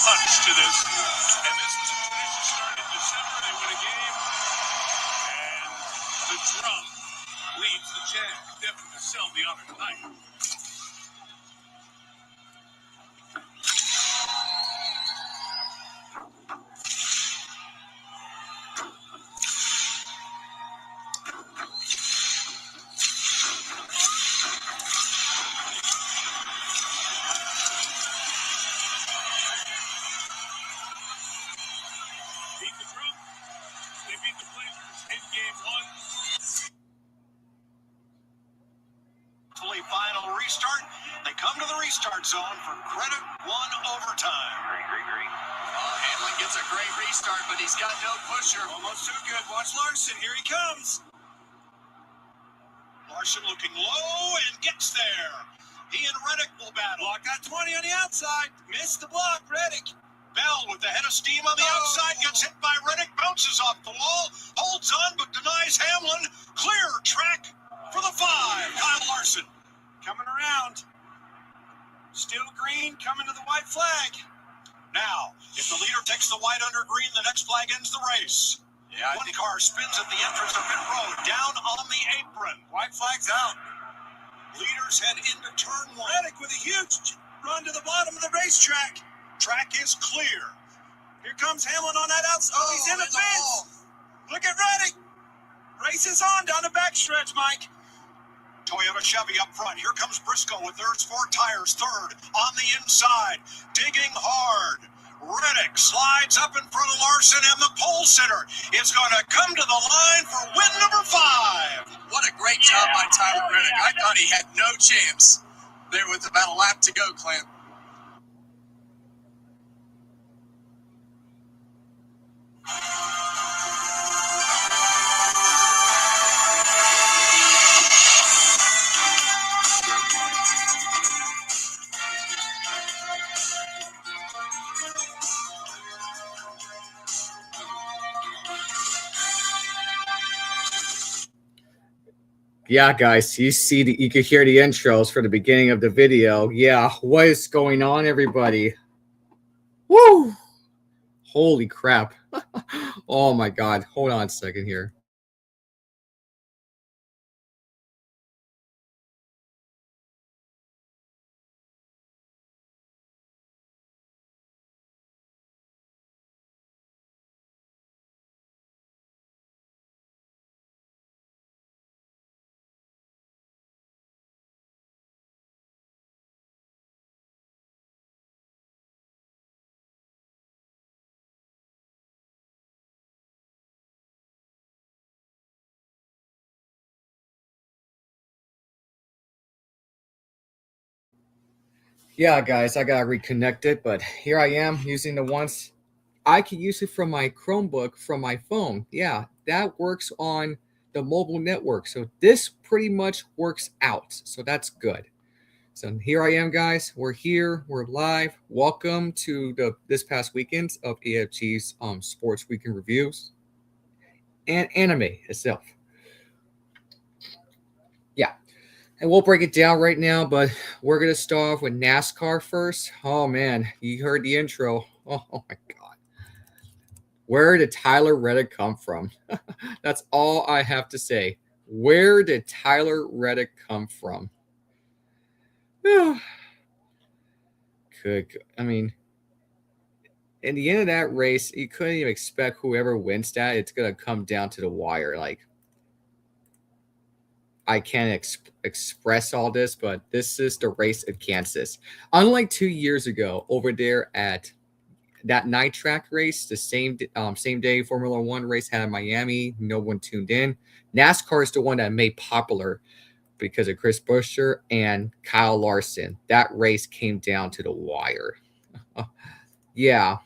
punch to this. And this was a tradition started in December. They win a game. And the drum leads the chant. Devin Vassell, the honor tonight. Beat the drum. They beat the Blazers in game one. Final restart. They come to the restart zone for credit one overtime. Great. Hamlin gets a great restart, but he's got no pusher. Almost too good. Watch Larson. Here he comes. Larson looking low and gets there. He and Reddick will battle. Block got 20 on the outside. Missed the block, Reddick. Bell with the head of steam on the outside. Gets hit by Reddick. Bounces off the wall. Holds on but denies Hamlin. Clear track for the 5. Kyle Larson. Coming around. Still green, coming to the white flag. Now, if the leader takes the white under green, the next flag ends the race. Yeah, One car spins at the entrance of pit road, down on the apron. white flag's out. Leaders head into turn 1. Reddick with a huge run to the bottom of the racetrack. Track is clear. Here comes Hamlin on that outside. Oh, he's in the fence. Look at Reddick. Race is on down the backstretch, Mike. Toyota Chevy up front. Here comes Briscoe with their 4 tires. Third on the inside. Digging hard. Reddick slides up in front of Larson, and the pole sitter is going to come to the line for win number 5. What a great job by Tyler Reddick. I thought he had no chance there with about a lap to go, Clint. Yeah, guys, you could hear the intros for the beginning of the video. Yeah, what is going on, everybody? Woo! Holy crap. Oh my God. Hold on a second here. Yeah, guys, I got reconnected, but here I am using the ones I can use it from my Chromebook from my phone. Yeah, that works on the mobile network. So this pretty much works out. So that's good. So here I am, guys. We're here. We're live. Welcome to this past weekend of AFG's Sports Weekend Reviews and anime itself. Yeah. And we'll break it down right now, but we're going to start off with NASCAR first. Oh, man. You heard the intro. Oh, my God. Where did Tyler Reddick come from? That's all I have to say. Where did Tyler Reddick come from? I mean, in the end of that race, you couldn't even expect whoever wins that. It's going to come down to the wire. Like, I can't express all this, but this is the race at Kansas. Unlike 2 years ago over there at that night track race, the same day Formula One race had in Miami, no one tuned in. NASCAR is the one that made popular because of Chris Buescher and Kyle Larson. That race came down to the wire. Yeah.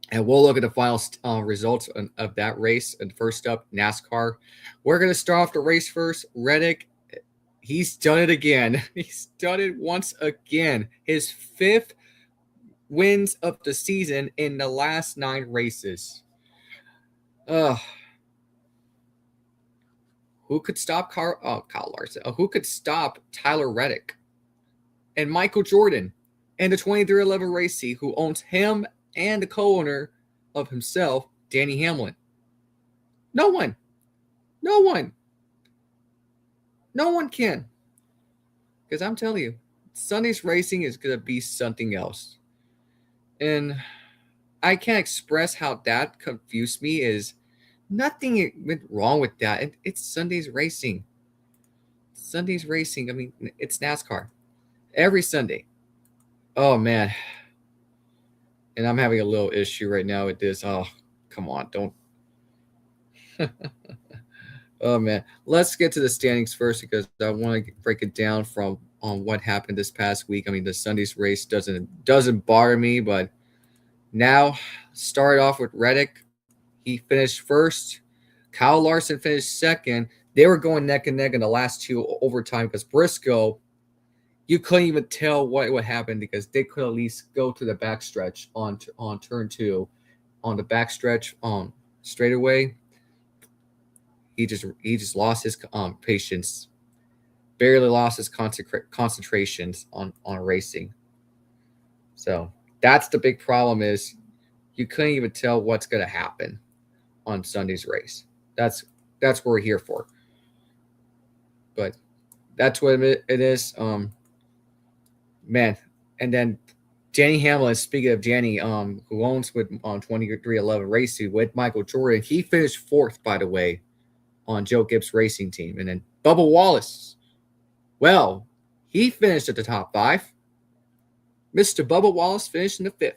And we'll look at the final results of that race. And first up, NASCAR. We're going to start off the race first. Reddick, he's done it again. He's done it once again. His 5th wins of the season in the last 9 races. Who could stop Kyle Larson? Who could stop Tyler Reddick? And Michael Jordan. and the 2311 Racing, who owns him and the co-owner of himself, Danny Hamlin. No one can. Because I'm telling you, Sunday's racing is going to be something else. And I can't express how that confused me. Is nothing went wrong with that. It's Sunday's racing. Sunday's racing. I mean, it's NASCAR. Every Sunday. Oh, man. And I'm having a little issue right now with this. Oh, come on. Don't. Oh, man. Let's get to the standings first because I want to break it down from what happened this past week. I mean, the Sunday's race doesn't bother me, but now start off with Reddick. He finished first. Kyle Larson finished second. They were going neck and neck in the last two overtime because Briscoe, you couldn't even tell what would happen because they could at least go to the backstretch on turn 2. On the backstretch straightaway, he just lost his patience. Barely lost his concentrations on racing. So that's the big problem is you couldn't even tell what's going to happen on Sunday's race. That's what we're here for. But that's what it is. Man, and then Danny Hamlin, speaking of Danny, who owns with 2311 Racing with Michael Jordan, he finished 4th, by the way, on Joe Gibbs' racing team. And then Bubba Wallace, well, he finished at the top 5. Mr. Bubba Wallace finished in the 5th.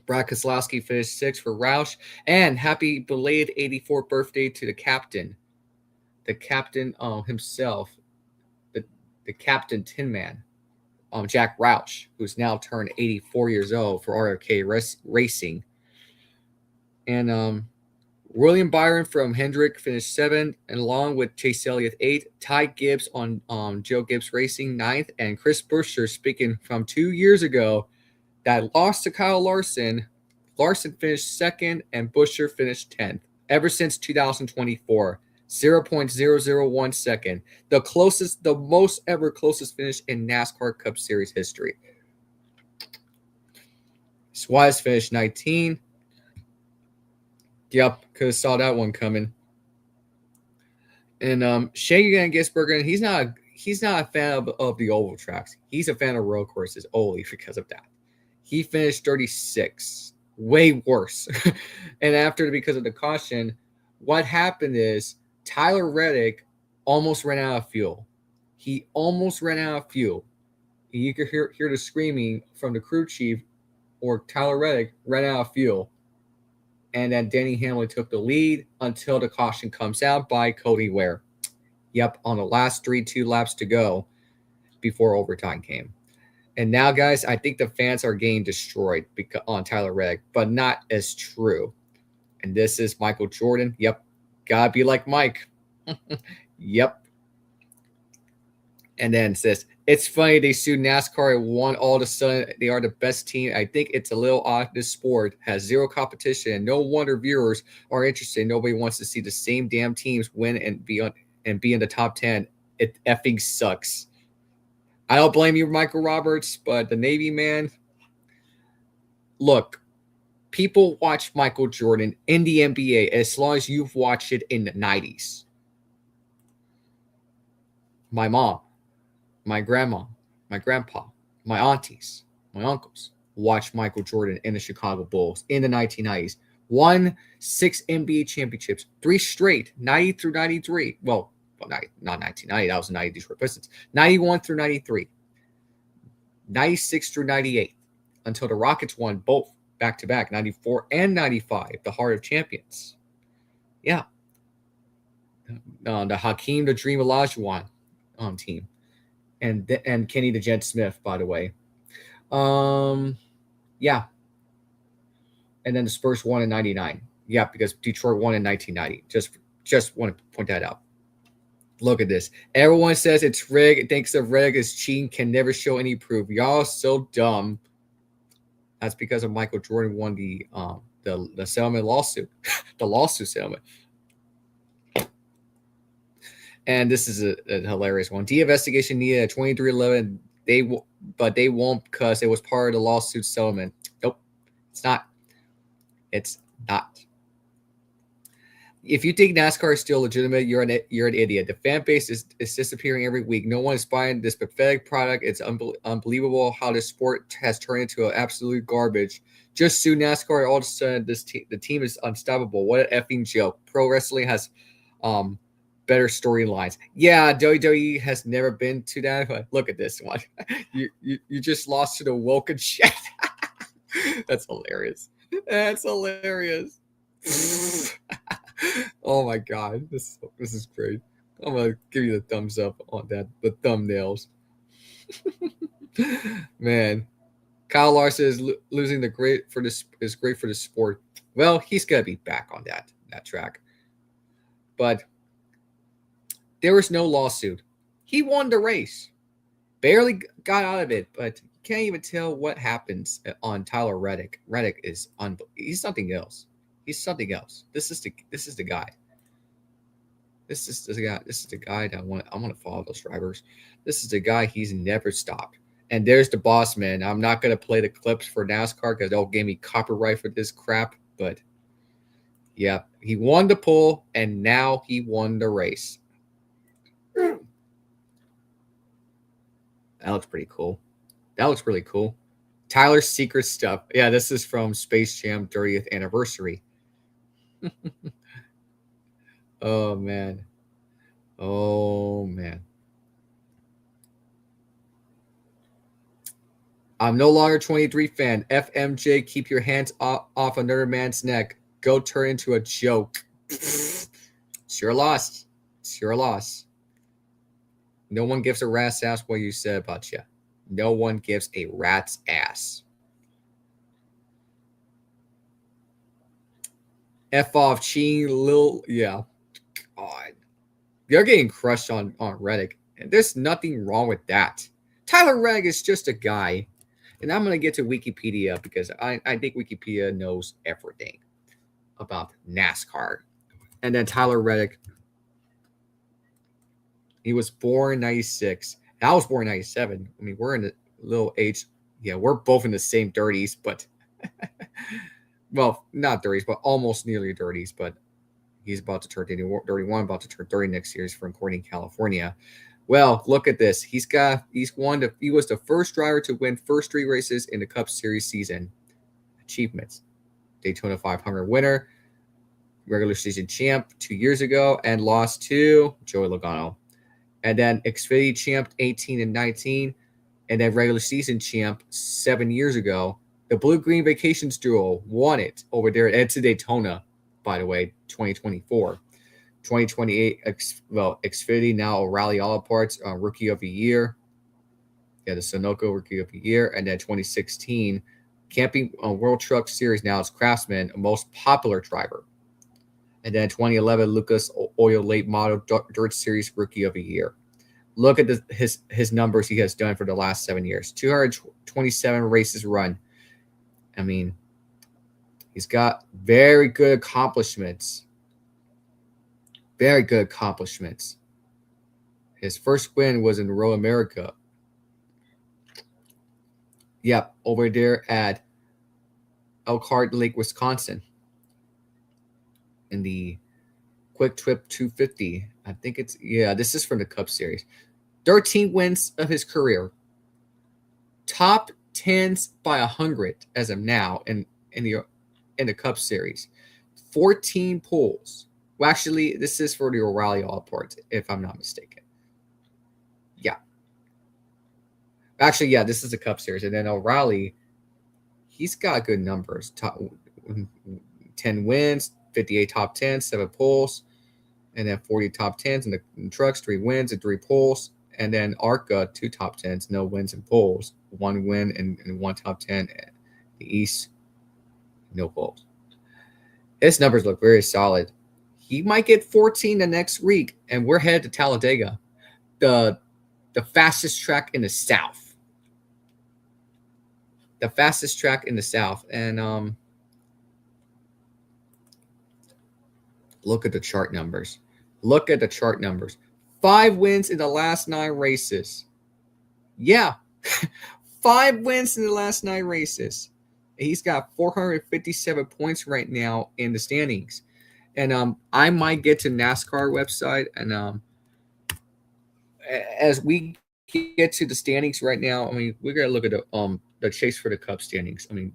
Brad Keselowski finished 6th for Roush. And happy belated 84th birthday to the captain. The captain himself, the captain Tin Man, Jack Roush, who's now turned 84 years old for RFK Racing. And William Byron from Hendrick finished 7th, and along with Chase Elliott 8th. Ty Gibbs on Joe Gibbs Racing 9th, and Chris Buescher, speaking from 2 years ago, that lost to Kyle Larson. Larson finished 2nd, and Buescher finished 10th. Ever since 2024, 0.001 second, the most ever closest finish in NASCAR Cup Series history. Suarez finished 19. Yep, could have saw that one coming. And Shane Gisbergen, he's not a fan of the oval tracks. He's a fan of road courses only because of that. He finished 36, way worse. And because of the caution, what happened is Tyler Reddick almost ran out of fuel. He almost ran out of fuel. You could hear the screaming from the crew chief, or Tyler Reddick ran out of fuel. And then Danny Hamlin took the lead until the caution comes out by Cody Ware. Yep, on the last 2 laps to go before overtime came. And now, guys, I think the fans are getting destroyed on Tyler Reddick, but not as true. And this is Michael Jordan. Yep, gotta be like Mike. Yep. And then it says, it's funny they sued NASCAR and won all of a sudden. They are the best team. I think it's a little odd. This sport has zero competition, and no wonder viewers are interested. Nobody wants to see the same damn teams win and be in the top 10. It effing sucks. I don't blame you, Michael Roberts, but the Navy man. Look, people watch Michael Jordan in the NBA as long as you've watched it in the 90s. My mom, my grandma, my grandpa, my aunties, my uncles watched Michael Jordan in the Chicago Bulls in the 1990s. Won 6 NBA championships, 3 straight, 90 through 93. Well, not 1990. That was the 90 Detroit Pistons. 91 through 93. 96 through 98. Until the Rockets won both back-to-back, 94 and 95, the Heart of Champions. Yeah. The Hakeem the Dream Olajuwon team. And Kenny the Jet Smith, by the way. Yeah. And then the Spurs won in 99. Yeah, because Detroit won in 1990. Just want to point that out. Look at this. Everyone says it's rigged. Thinks of rig is cheating. Can never show any proof. Y'all so dumb. That's because of Michael Jordan won the settlement lawsuit. The lawsuit settlement. And this is a hilarious one. The investigation needed a 2311. they won't because it was part of the lawsuit settlement. Nope, it's not. It's not. If you think NASCAR is still legitimate, you're an idiot. The fan base is disappearing every week. No one is buying this pathetic product. It's unbelievable how this sport has turned into an absolute garbage. Just sue NASCAR. All of a sudden, the team is unstoppable. What an effing joke. Pro wrestling has better storylines. Yeah, WWE has never been to that. But look at this one. You just lost to the Woken chat. That's hilarious. That's hilarious. Oh my god, this is great. I'm gonna give you the thumbs up on that. The thumbnails. Man, Kyle Larson is losing is great for the sport. Well, he's gonna be back on that track, but there was no lawsuit. He won the race, barely got out of it, but you can't even tell what happens on Tyler Reddick. Reddick is he's something else. He's something else. This is the guy. This is the guy that I want to follow those drivers. This is the guy. He's never stopped. And there's the boss man. I'm not gonna play the clips for NASCAR because they'll give me copyright for this crap. But yeah, he won the pole and now he won the race. That looks pretty cool. That looks really cool. Tyler's secret stuff. Yeah, this is from Space Jam 30th anniversary. Oh man. I'm no longer 23 fan. FMJ, keep your hands off another man's neck. Go turn into a joke. It's your loss. It's your loss. No one gives a rat's ass what you said about you. No one gives a rat's ass. F off, Sheen, Lil. Yeah. God. They're getting crushed on Reddick. And there's nothing wrong with that. Tyler Reddick is just a guy. And I'm going to get to Wikipedia because I think Wikipedia knows everything about NASCAR. And then Tyler Reddick. He was born in 96. I was born in 97. I mean, we're in a little age. Yeah, we're both in the same 30s, but well, not 30s, but almost nearly 30s. But he's about to turn 31, about to turn 30 next year. He's from Corning, California. Well, look at this. He was the first driver to win first 3 races in the Cup Series season. Achievements: Daytona 500 winner, regular season champ 2 years ago, and lost to Joey Logano. And then Xfinity champ 18 and 19, and then regular season champ 7 years ago. The Blue Green Vacations duo won it over there at Daytona, by the way, 2024. 2028, Xfinity, now Rally Auto Parts, Rookie of the Year. Yeah, the Sunoco Rookie of the Year. And then 2016, Camping World Truck Series, now it's Craftsman, most popular driver. And then 2011, Lucas Oil Late Model Dirt Series Rookie of the Year. Look at his numbers he has done for the last 7 years. 227 races run. I mean, he's got very good accomplishments. Very good accomplishments. His first win was in Road America. Yep, over there at Elkhart Lake, Wisconsin. In the Quick Trip 250. I think this is from the Cup Series. 13 wins of his career. Top 10s by 100 as of now in the Cup Series. 14 poles. Well, actually, this is for the O'Reilly All Parts, if I'm not mistaken. Yeah. Actually, yeah, this is the Cup Series. And then O'Reilly, he's got good numbers. Top 10 wins, 58 top 10s, 7 poles, and then 40 top 10s in the trucks, 3 wins and 3 poles. And then ARCA, 2 top 10s, no wins and poles. 1 win and 1 top 10. The East, no poles. His numbers look very solid. He might get 14 the next week, and we're headed to Talladega, the fastest track in the South. The fastest track in the South. And look at the chart numbers. Look at the chart numbers. 5 wins in the last 9 races. Yeah, 5 wins in the last 9 races. He's got 457 points right now in the standings. And I might get to NASCAR website, and as we get to the standings right now, I mean, we're gonna look at the chase for the Cubs standings. I mean,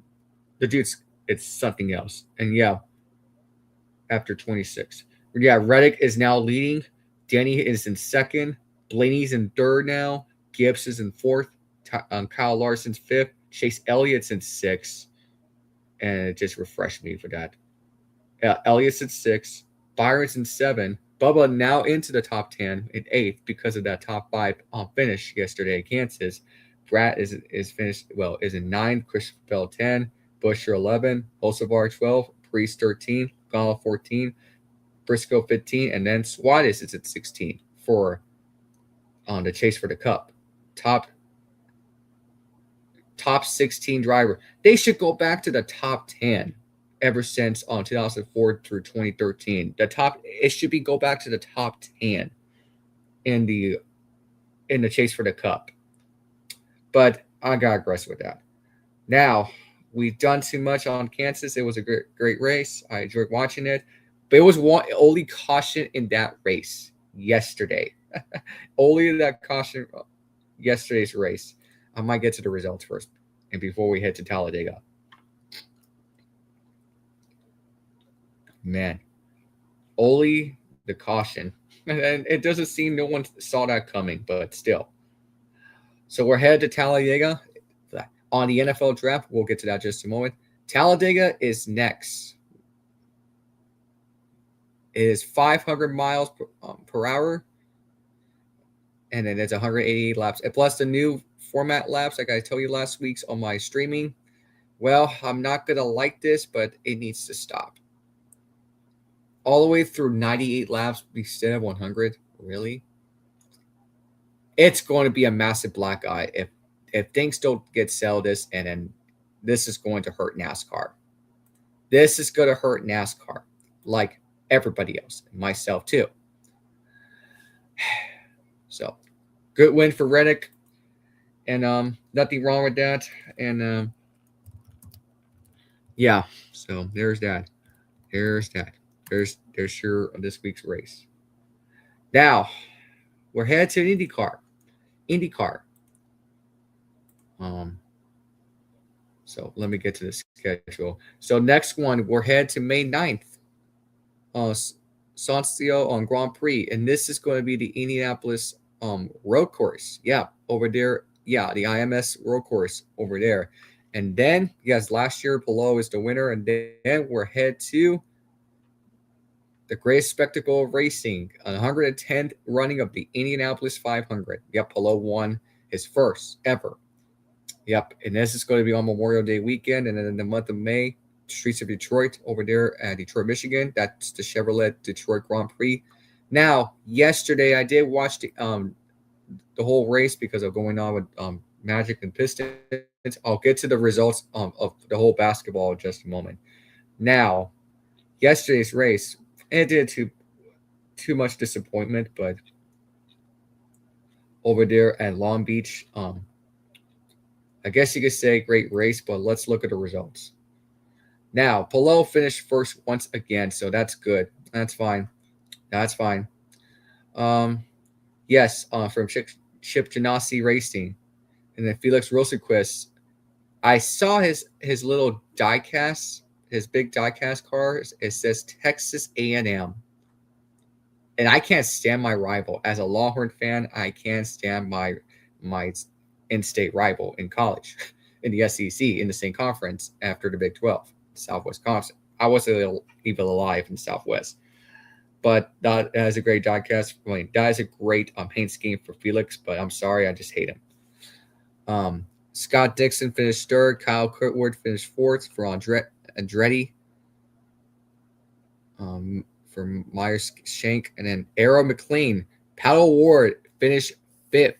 the dude's it's something else. And yeah, after 26. Yeah, Reddick is now leading. Denny is in second. Blaney's in third now. Gibbs is in fourth. Kyle Larson's fifth. Chase Elliott's in sixth. And it just refreshed me for that. Elliott's in sixth. Byron's in seven. Bubba now into the top 10 in eighth because of that top 5 finish yesterday at Kansas. Bratt is finished, well, is in ninth. Christopher Bell 10. Busher 11. Hocevar 12. Priest 13. Gala 14. Briscoe 15. And then Suarez is at 16 for the chase for the Cup. Top 16 driver. They should go back to the top 10 ever since 2004 through 2013. It should be go back to the top 10 in the chase for the Cup. But I digress with that. Now, we've done too much on Kansas. It was a great race. I enjoyed watching it. But it was only caution in that race yesterday. Only that caution yesterday's race. I might get to the results first, and before we head to Talladega. Man, only the caution. And it doesn't seem no one saw that coming, but still. So we're headed to Talladega on the NFL draft. We'll get to that in just a moment. Talladega is next. It is 500 miles per hour. And then it's 188 laps. And plus the new format laps, like I told you last week on my streaming. Well, I'm not going to like this, but it needs to stop. All the way through 98 laps instead of 100. Really? It's going to be a massive black eye if things don't get settled this, and then this is going to hurt NASCAR. This is going to hurt NASCAR like everybody else, myself too. So, good win for Reddick, and nothing wrong with that. And yeah, so there's that. There's your this week's race. Now, we're headed to IndyCar. So let me get to the schedule. So next one, we're headed to May 9th. Sancio on Grand Prix, and this is going to be the Indianapolis road course. Yeah, over there. Yeah, the IMS road course over there. And then, yes, last year Palou is the winner, and then we're headed to the greatest spectacle of racing, 110th running of the Indianapolis 500. Yep, Palou won his first ever. Yep, and this is going to be on Memorial Day weekend, and then in the month of May, streets of Detroit over there at Detroit, Michigan. That's the Chevrolet Detroit Grand Prix. Now, yesterday I did watch the whole race because of going on with Magic and Pistons. I'll get to the results of the whole basketball in just a moment. Now, yesterday's race, it did too much disappointment, but over there at Long Beach, I guess you could say great race, but let's look at the results. Now, Palou finished first once again, so that's good. That's fine. Yes, from Chip Ganassi Racing. And then Felix Rosenquist. I saw his little diecast, his big diecast car. It says Texas A&M. And I can't stand my rival. As a Longhorn fan, I can't stand my in-state rival in college, in the SEC, in the same conference after the Big 12, Southwest Wisconsin. I wasn't even alive in the Southwest. But that is a great diecast. I mean, that is a great paint scheme for Felix, but I'm sorry, I just hate him. Scott Dixon finished third. Kyle Kirkwood finished fourth for Andretti. For Myers Shank. And then Arrow McLean, Paddle Ward finished fifth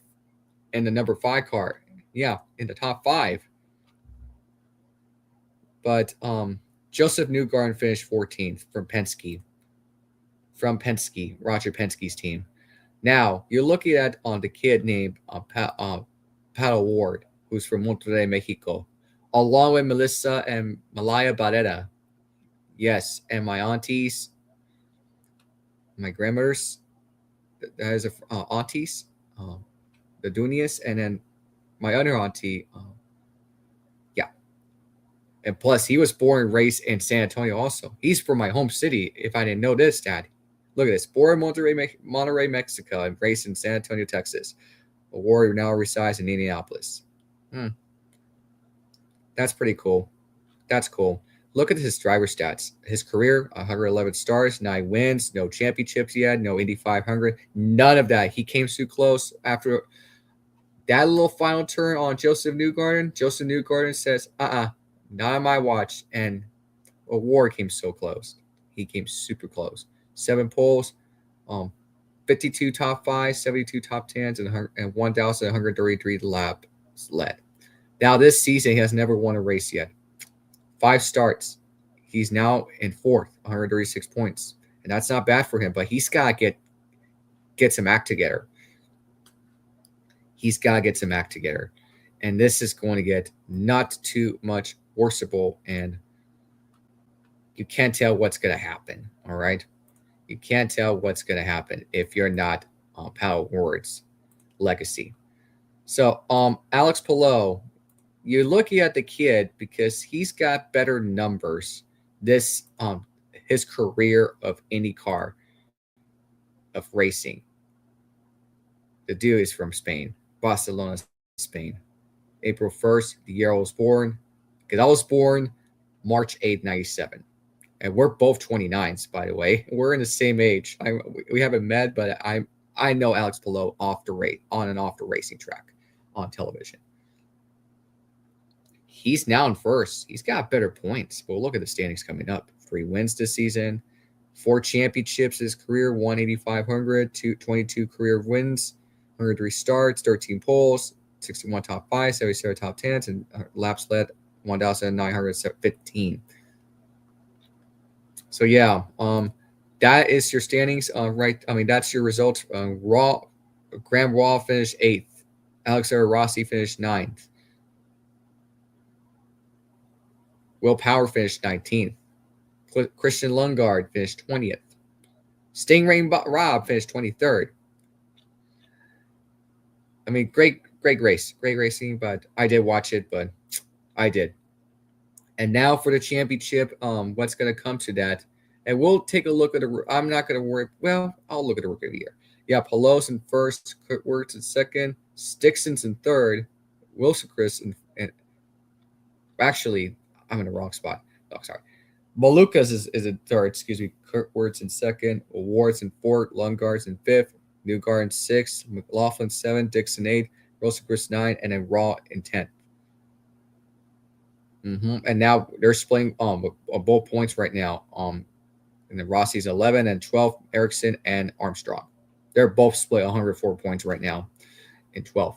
in the number 5 car. Yeah, in the top 5. But Joseph Newgarden finished 14th from Penske. Roger Penske's team. Now, you're looking at the kid named Paddle Ward, who's from Monterrey, Mexico, along with Melissa and Malaya Barrera. Yes, and my aunties, my grandmothers, that is aunties, the Dunias, and then my other auntie, yeah. And plus, he was born and raised in San Antonio also. He's from my home city, if I didn't know this, Dad. Look at this. Born in Monterrey, Mexico, and raised in San Antonio, Texas. A warrior now resides in Indianapolis. That's pretty cool. That's cool. Look at his driver stats. His career, 111 starts, 9 wins, no championships yet, no Indy 500. None of that. He came too close after that little final turn on Joseph Newgarden. Joseph Newgarden says, not on my watch. And a war came so close. He came super close. 7 poles, 52 top 5s, 72 top 10s, and 1,133 laps led. Now, this season, he has never won a race yet. 5 starts. He's now in 4th, 136 points. And that's not bad for him, but he's got to get some act together. He's got to get some act together. And this is going to get not too much worseable, and you can't tell what's going to happen, all right? You can't tell what's going to happen if you're not Paddle Ward's legacy. So, Alex Palou, you're looking at the kid because he's got better numbers this his career of IndyCar, of racing. The dude is from Spain, Barcelona, Spain. April 1st, the year I was born, because I was born March 8th, 97. And we're both 29s, by the way. We're in the same age. We haven't met, but I know Alex Palou on and off the racing track on television. He's now in first. He's got better points. But look at the standings coming up. 3 wins this season, 4 championships his career, 1 Indy 500, 22 career wins, 103 starts, 13 poles, 61 top 5, 77 top 10s, and laps led 1,915. So yeah, that is your standings. Right. I mean, that's your results. Graham Raw finished 8th. Alexander Rossi finished 9th. Will Power finished 19th. Christian Lundgaard finished 20th. Stingray Rob finished 23rd. I mean, great race. Great racing, but I did watch it, but I did. And now for the championship, what's going to come to that? And we'll take a look at I'm not going to worry. Well, I'll look at the rookie of the year. Yeah, Palou's in first, Kurt Wirtz in second, Stixon's in third, Wilson Chris and actually, I'm in the wrong spot. Oh, sorry. Malukas is in third. Excuse me. Kurt Wirtz in second, Ward's in fourth, Lundgaard's in fifth, Newgarden 6th, McLaughlin 7th, Dixon 8th, Wilson Chris 9th, and then Raw in 10th. And now they're splitting both points right now. And then Rossi's 11 and 12, Erickson and Armstrong. They're both split 104 points right now in 12th.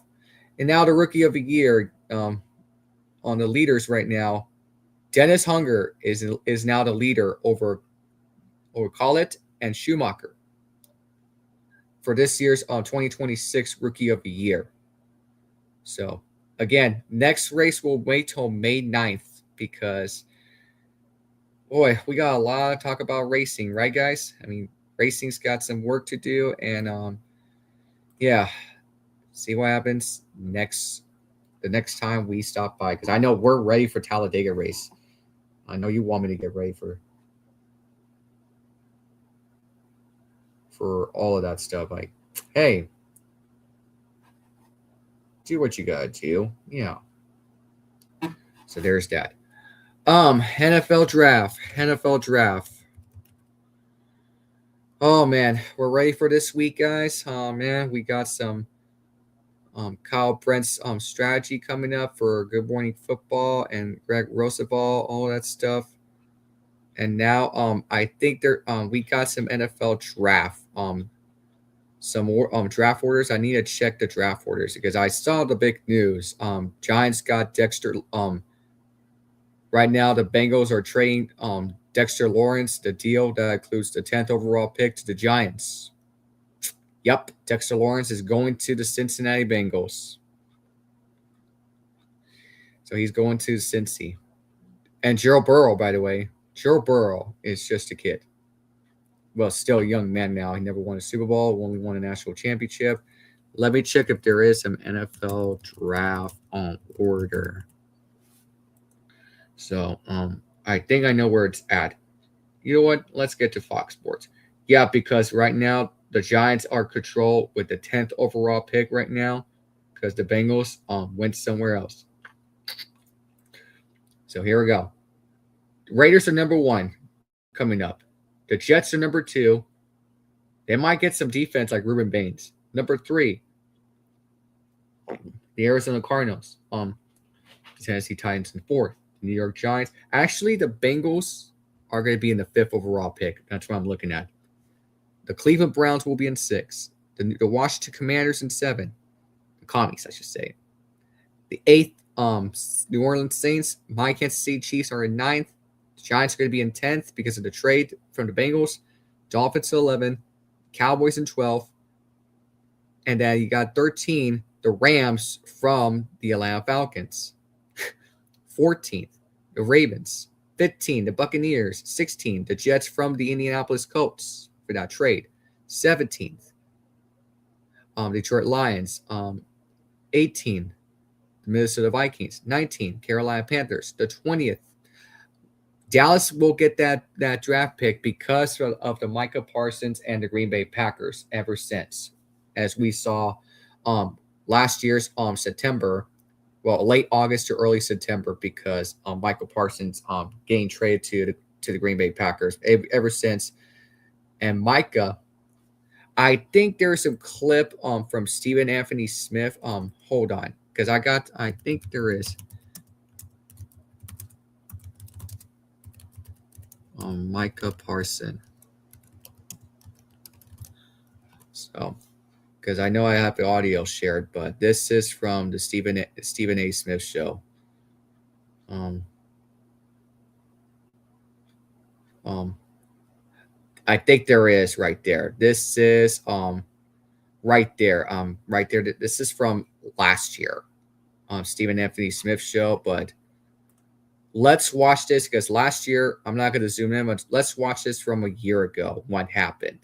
And now the rookie of the year on the leaders right now, Dennis Hunger is now the leader over Collett and Schumacher for this year's 2026 rookie of the year. So again, next race will wait till May 9th because, boy, we got a lot to talk about racing, right, guys? I mean, racing's got some work to do, and yeah, see what happens the next time we stop by, because I know we're ready for Talladega race. I know you want me to get ready for all of that stuff. Like, hey, do what you gotta do. Yeah. So there's that. NFL draft. Oh man, we're ready for this week, guys. Oh man, we got some Kyle Brent's strategy coming up for Good Morning Football and Greg Roosevelt, all that stuff. And now I think we got some NFL draft. Some more draft orders. I need to check the draft orders because I saw the big news. Giants got Dexter. Right now, the Bengals are trading Dexter Lawrence, the deal that includes the 10th overall pick, to the Giants. Yep, Dexter Lawrence is going to the Cincinnati Bengals. So he's going to Cincy. And Joe Burrow, by the way, Joe Burrow is just a kid. Well, still a young man now. He never won a Super Bowl, only won a national championship. Let me check if there is some NFL draft on order. So I think I know where it's at. You know what? Let's get to Fox Sports. Yeah, because right now the Giants are controlled with the 10th overall pick right now because the Bengals went somewhere else. So here we go. Raiders are number 1 coming up. The Jets are number 2. They might get some defense like Ruben Baines. Number 3, the Arizona Cardinals. The Tennessee Titans in 4th. The New York Giants. Actually, the Bengals are going to be in the 5th overall pick. That's what I'm looking at. The Cleveland Browns will be in 6th. The Washington Commanders in 7th. The Commies, I should say. The 8th, New Orleans Saints. My Kansas City Chiefs are in 9th. The Giants are going to be in 10th because of the trade from the Bengals. Dolphins 11. Cowboys in 12th. And then you got 13, the Rams from the Atlanta Falcons. 14th, the Ravens. 15, the Buccaneers. 16, the Jets from the Indianapolis Colts for that trade. 17th, Detroit Lions. 18, the Minnesota Vikings. 19, Carolina Panthers. The 20th, Dallas will get that draft pick because of the Micah Parsons and the Green Bay Packers ever since. As we saw last year's September, well, late August to early September, because Michael Parsons getting traded to the Green Bay Packers ever since. And Micah, I think there's some clip from Stephen Anthony Smith. Hold on, because I think there is. Micah Parson. So, because I know I have the audio shared, but this is from the Stephen A. Smith show. I think there is right there. This is right there. Right there. This is from last year. Stephen Anthony Smith show, but let's watch this because last year, I'm not going to zoom in, but let's watch this from a year ago. What happened?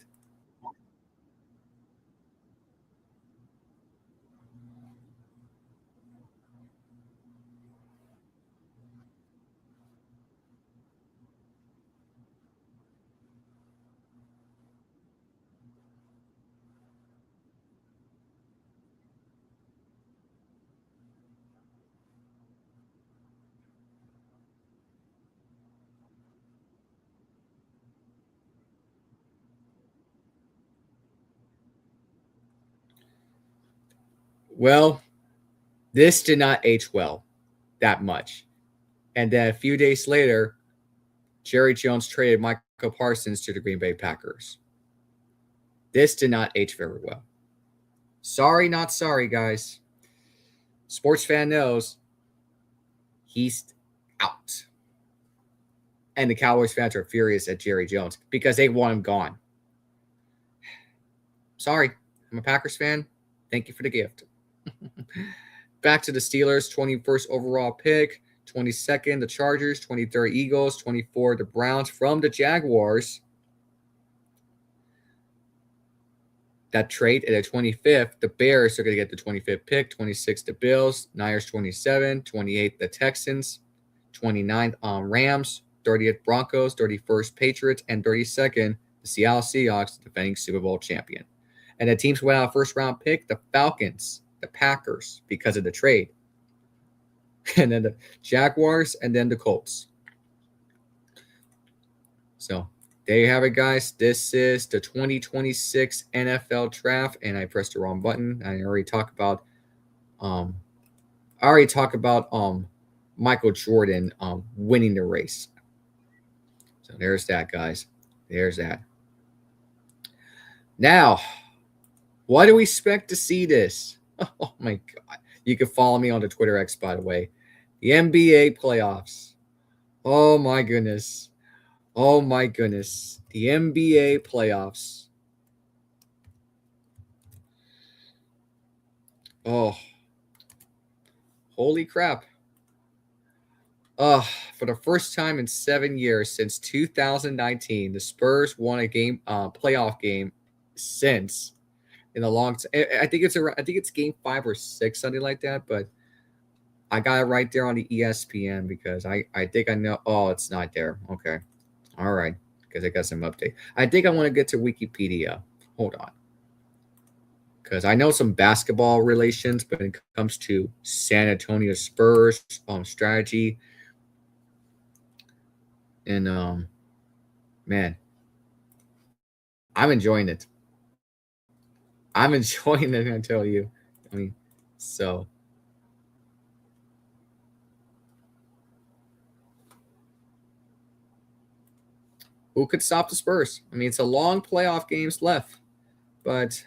Well, this did not age well that much. And then a few days later, Jerry Jones traded Michael Parsons to the Green Bay Packers. This did not age very well. Sorry, not sorry, guys. Sports fan knows he's out. And the Cowboys fans are furious at Jerry Jones because they want him gone. Sorry, I'm a Packers fan. Thank you for the gift. Back to the Steelers, 21st overall pick, 22nd, the Chargers, 23rd, Eagles, 24, the Browns from the Jaguars. That trade at the 25th, the Bears are going to get the 25th pick, 26th, the Bills, Niners, 27, 28th, the Texans, 29th, Rams, 30th, Broncos, 31st, Patriots, and 32nd, the Seattle Seahawks, defending Super Bowl champion. And the teams went out first round pick, the Falcons, the Packers, because of the trade. And then the Jaguars, and then the Colts. So there you have it, guys. This is the 2026 NFL draft, and I pressed the wrong button. I already talked about Michael Jordan winning the race. So there's that, guys. There's that. Now, what do we expect to see this? Oh my God. You can follow me on the Twitter X, by the way. The NBA playoffs. Oh my goodness. Oh my goodness. The NBA playoffs. Oh. Holy crap. For the first time in 7 years since 2019, the Spurs won a playoff game since in a long time. I think it's game 5 or 6, something like that. But I got it right there on the ESPN because I think I know. Oh, it's not there. Okay, all right, because I got some update. I think I want to get to Wikipedia. Hold on, because I know some basketball relations, but when it comes to San Antonio Spurs strategy. And man, I'm enjoying it. I'm enjoying it, I tell you. I mean, so who could stop the Spurs? I mean, it's a long playoff games left, but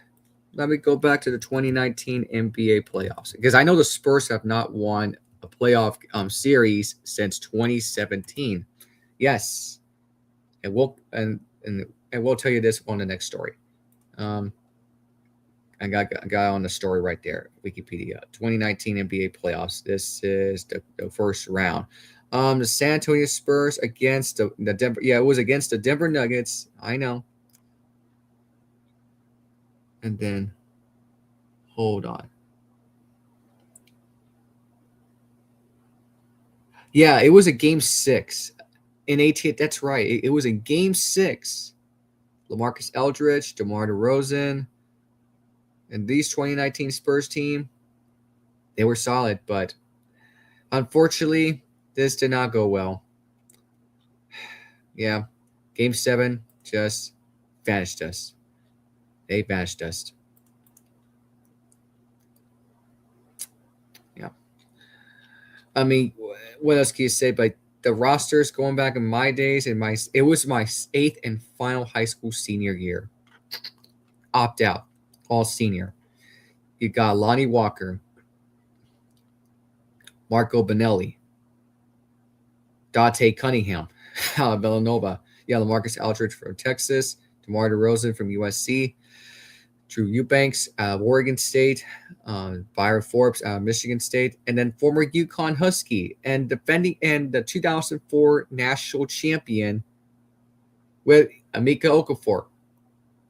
let me go back to the 2019 NBA playoffs because I know the Spurs have not won a playoff series since 2017. Yes, and we'll tell you this on the next story. I got on the story right there, Wikipedia. 2019 NBA playoffs. This is the first round. The San Antonio Spurs against the Denver. Yeah, it was against the Denver Nuggets. I know. And then, hold on. Yeah, it was a game 6 in 18. That's right. It was in game 6. LaMarcus Aldridge, DeMar DeRozan, and these 2019 Spurs team, they were solid, but unfortunately, this did not go well. Yeah, game 7 just vanished us. They vanished us. Yeah. I mean, what else can you say? But the rosters going back in my days, it was my 8th and final high school senior year. Opt out, all senior. You got Lonnie Walker, Marco Bonelli, Dante Cunningham, Villanova. Yeah, LaMarcus Aldridge from Texas, DeMar DeRozan from USC, Drew Eubanks, Oregon State, Byron Forbes, Michigan State, and then former UConn Husky and the 2004 national champion with Amika Okafor,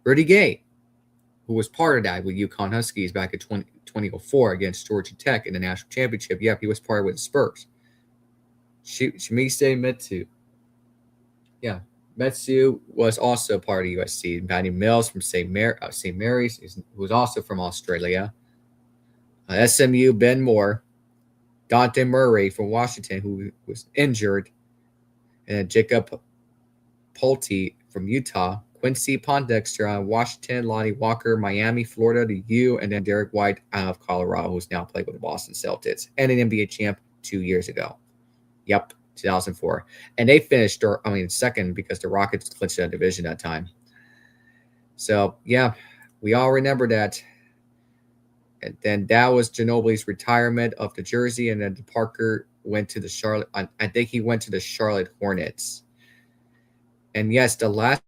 Rudy Gay, who was part of that with UConn Huskies back in 2004 against Georgia Tech in the national championship. Yeah, he was part with the Spurs. Shimizu Metsu. Yeah, Metsu was also part of USC. Patty Mills from St. Mary's, who was also from Australia. SMU, Ben Moore. Dante Murray from Washington, who was injured. And Jacob Pulte from Utah. Quincy Pondexter, Washington. Lonnie Walker, Miami, Florida, the U. And then Derek White out of Colorado, who's now played with the Boston Celtics. And an NBA champ 2 years ago. Yep. 2004, and they finished second because the Rockets clinched that division that time. So yeah, we all remember that. And then that was Ginobili's retirement of the jersey, and then Parker went to the Charlotte. I think he went to the Charlotte Hornets. And yes, the last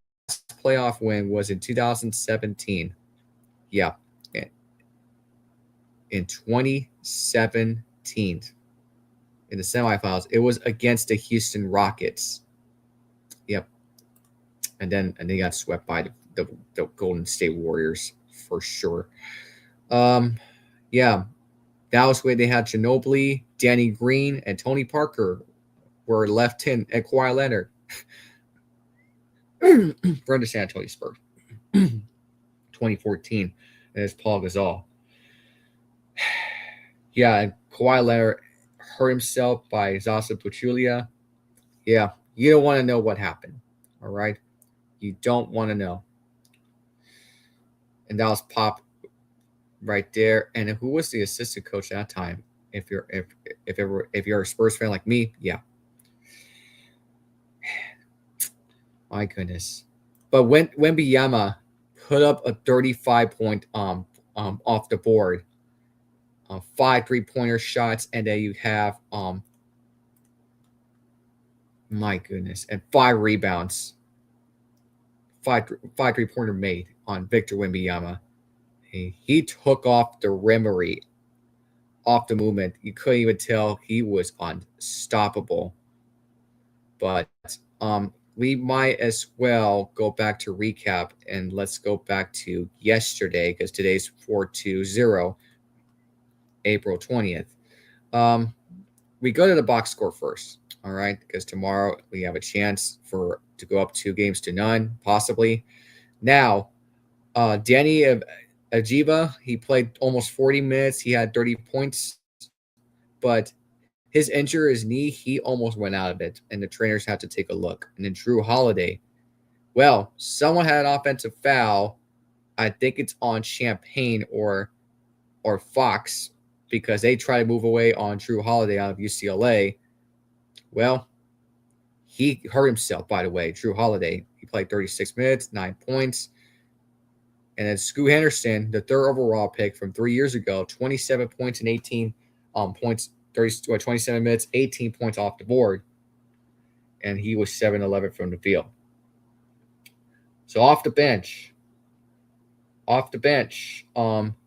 playoff win was in 2017. Yeah, in 2017. In the semifinals, it was against the Houston Rockets. Yep. And then they got swept by the Golden State Warriors for sure. Yeah. That was where they had Ginobili, Danny Green, and Tony Parker were left in, and Kawhi Leonard for the San Antonio Spurs. 2014. And it's Paul Gasol. Yeah, and Kawhi Leonard hurt himself by Zaza Pachulia. Yeah, you don't want to know what happened. All right, you don't want to know. And that was Pop right there. And who was the assistant coach at that time? If you're a Spurs fan like me, yeah. My goodness. But when Wembanyama put up a 35-point off the board. 5 3-pointer shots, and then you have my goodness, and 5 rebounds. 5 3-pointer made on Victor Wembanyama. He took off the rimmery off the movement. You couldn't even tell he was unstoppable. But we might as well go back to recap, and let's go back to yesterday because today's 420, April 20th. We go to the box score first, all right? Because tomorrow we have a chance to go up 2-0, possibly. Now, Danny Ajiba, he played almost 40 minutes. He had 30 points, but his injury, his knee, he almost went out of it, and the trainers had to take a look. And then Drew Holiday, well, someone had an offensive foul. I think it's on Champagne or Fox because they try to move away on Drew Holiday out of UCLA. Well, he hurt himself, by the way. Drew Holiday, he played 36 minutes, 9 points. And then Scoot Henderson, the third overall pick from 3 years ago, 27 points and 18 points, 27 minutes, 18 points off the board. And he was 7-11 from the field. So off the bench,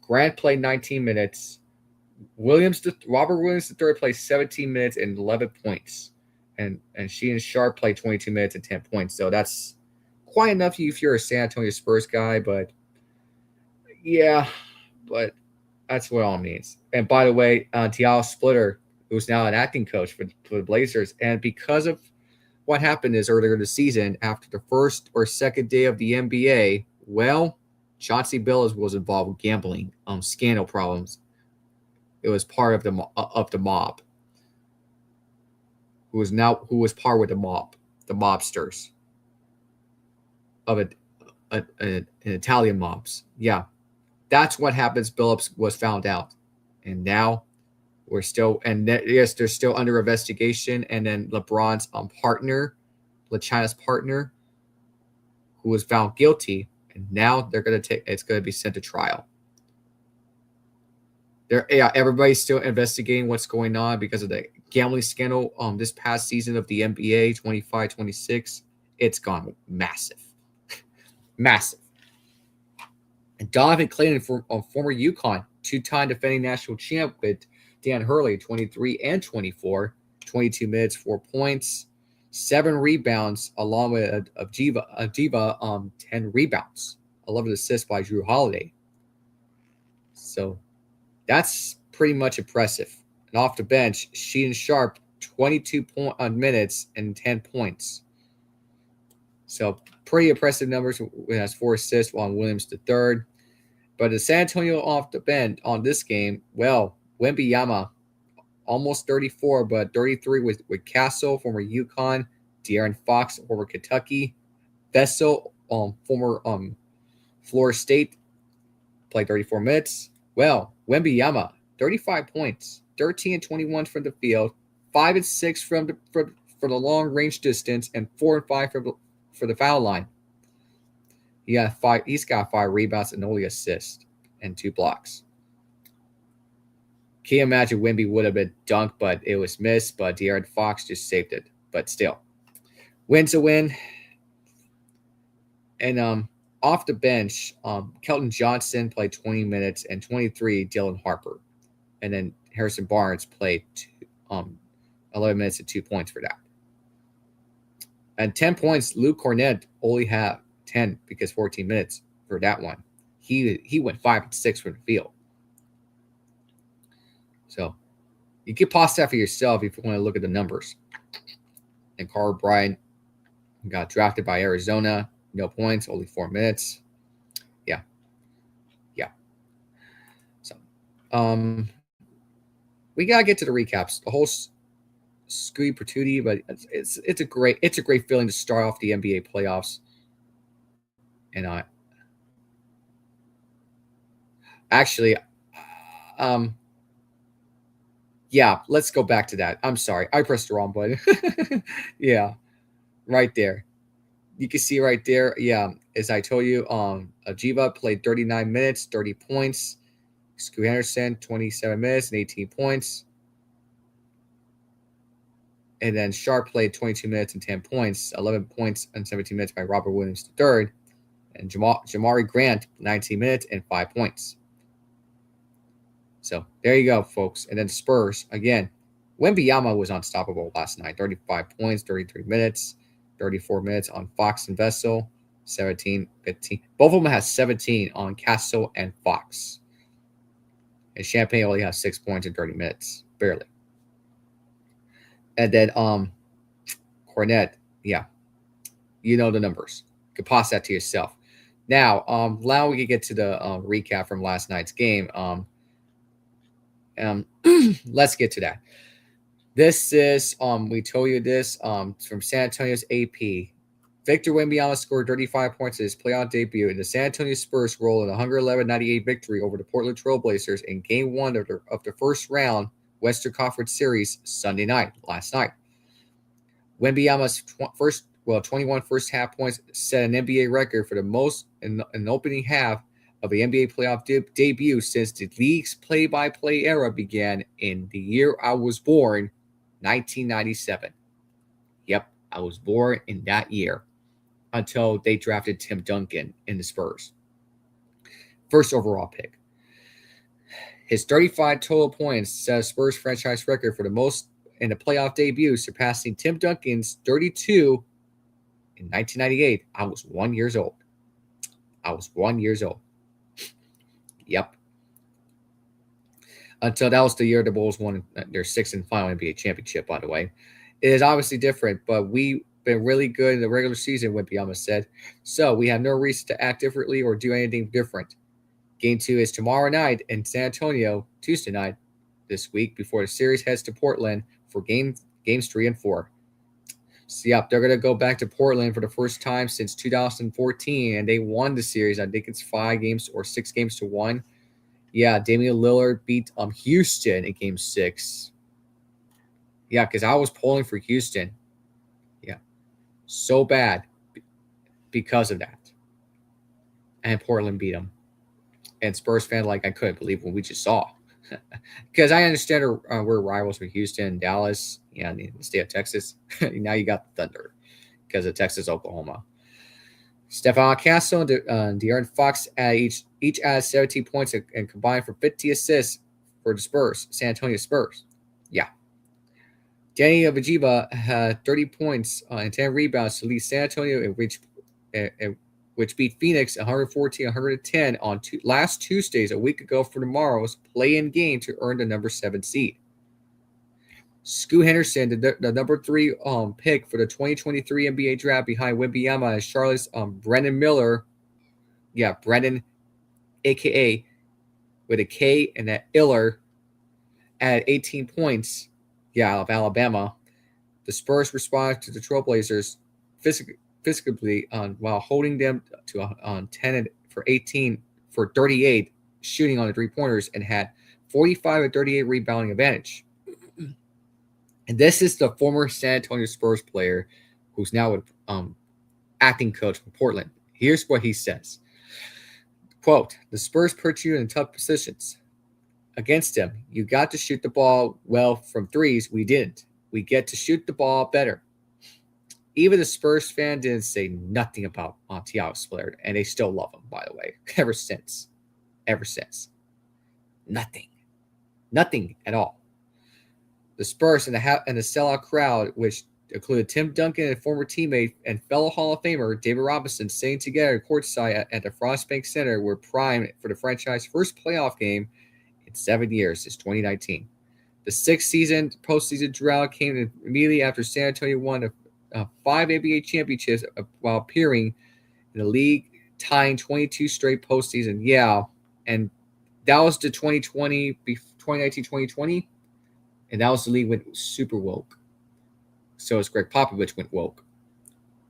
Grant played 19 minutes. Robert Williams III played 17 minutes and 11 points. And Sheehan Sharp played 22 minutes and 10 points. So that's quite enough if you're a San Antonio Spurs guy, but that's what all means. And by the way, Tiago Splitter, who's now an acting coach for the Blazers, and because of what happened is earlier this season, after the first or second day of the NBA, well, Chauncey Billups was involved with gambling, scandal problems. It was part of the mob, who was part with the mob, the mobsters of an Italian mobs. Yeah, that's what happens. Billups was found out, and now we're still, and yes, they're still under investigation. And then LeBron's partner, LaChina's partner, who was found guilty, and now it's going to be sent to trial. Everybody's still investigating what's going on because of the gambling scandal this past season of the NBA 25-26. It's gone massive. Massive. And Donovan Clayton, former UConn, two-time defending national champ with Dan Hurley, 23 and 24, 22 minutes, 4 points, 7 rebounds, along with Ajiva, 10 rebounds, 11 assists by Drew Holiday. So that's pretty much impressive. And off the bench, Sheehan Sharp, 22 minutes and 10 points. So pretty impressive numbers. He has 4 assists on Williams III. But the San Antonio off the bench on this game, well, Wembanyama, almost 34, but 33 with Castle, former UConn, De'Aaron Fox, former Kentucky, Vessel, former Florida State, played 34 minutes. Well, Wembanyama, 35 points, 13 and 21 from the field, 5 and 6 from the long range distance, and 4 and 5 for the foul line. He's got 5 rebounds and only assist and 2 blocks. Can't imagine Wemby would have been dunked, but it was missed. But De'Aaron Fox just saved it. But still, win's a win. And off the bench, Kelton Johnson played 20 minutes and 23. Dylan Harper, and then Harrison Barnes played 11 minutes and 2 points for that. And 10 points. Luke Cornett only had 10 because 14 minutes for that one. He went 5 and 6 from the field. So you can pause that for yourself if you want to look at the numbers. And Carl Bryant got drafted by Arizona. No points, only 4 minutes. Yeah. So we gotta get to the recaps. The whole Scooty Patootie, but it's a great feeling to start off the NBA playoffs. And actually, yeah, let's go back to that. I'm sorry, I pressed the wrong button. Yeah, right there. You can see right there. Yeah, as I told you, Ajiva played 39 minutes, 30 points. Scoot Henderson, 27 minutes and 18 points. And then Sharp played 22 minutes and 10 points, 11 points and 17 minutes by Robert Williams III. And Jamari Grant, 19 minutes and 5 points. So there you go, folks. And then Spurs, again, Wembanyama was unstoppable last night. 35 points, 33 minutes, 34 minutes on Fox and Vessel, 17, 15. Both of them have 17 on Castle and Fox. And Champagne only has 6 points in 30 minutes, barely. And then Cornette, yeah, you know the numbers. You can pause that to yourself. Now we can get to the recap from last night's game. Let's get to that. This is we told you this from San Antonio's AP. Victor Wembanyama scored 35 points in his playoff debut, and the San Antonio Spurs rolled in a 111-98 victory over the Portland Trailblazers in Game 1 of the first round Western Conference Series Sunday night, last night. Wembanyama's 21 first half points set an NBA record for the most in the opening half of the NBA playoff debut since the league's play-by-play era began in the year I was born, 1997. Yep, I was born in that year until they drafted Tim Duncan in the Spurs. First overall pick. His 35 total points set a Spurs franchise record for the most in the playoff debut, surpassing Tim Duncan's 32 in 1998. I was 1 year old. Yep. Until that was the year the Bulls won their 6th and final NBA championship, by the way. It is obviously different, but we've been really good in the regular season, Wembanyama said. So we have no reason to act differently or do anything different. Game 2 is tomorrow night in San Antonio, Tuesday night this week, before the series heads to Portland for games 3 and 4. So, yep, they're going to go back to Portland for the first time since 2014, and they won the series. I think it's 5 games or 6 games to 1. Yeah, Damian Lillard beat Houston in Game 6. Yeah, because I was polling for Houston. Yeah, so bad because of that. And Portland beat them. And Spurs fan, I couldn't believe what we just saw. Because I understand we're rivals with Houston and Dallas, in the state of Texas. Now you got the Thunder because of Texas, Oklahoma. Stephon Castle and De'Aaron Fox each added 17 points and combined for 50 assists for the Spurs, San Antonio Spurs. Yeah. Danny Avdija had 30 points and 10 rebounds to lead San Antonio, which beat Phoenix 114-110 on last Tuesday's, a week ago, for tomorrow's play-in game to earn the number 7 seed. Scoot Henderson, the number 3 pick for the 2023 NBA draft behind Wembanyama, and Charlotte's Brendan Miller. Yeah, Brendan, a.k.a. with a K and that Iller, at 18 points, of Alabama. The Spurs responded to the Trailblazers physically while holding them to 10 for 18 for 38, shooting on the 3-pointers, and had 45 and 38 rebounding advantage. And this is the former San Antonio Spurs player who's now an acting coach for Portland. Here's what he says. Quote, the Spurs put you in tough positions. Against them, you got to shoot the ball well from threes. We didn't. We get to shoot the ball better. Even the Spurs fan didn't say nothing about Tiago Splitter, and they still love him, by the way, ever since. Nothing at all. The Spurs and the sellout crowd, which included Tim Duncan and former teammate and fellow Hall of Famer David Robinson, sitting together courtside at the Frostbank Center, were primed for the franchise's first playoff game in 7 years since 2019. The 6-season postseason drought came immediately after San Antonio won 5 NBA championships while appearing in the league, tying 22 straight postseason. Yeah, and that was the 2019-2020, and that was the league went super woke. So as Greg Popovich went woke.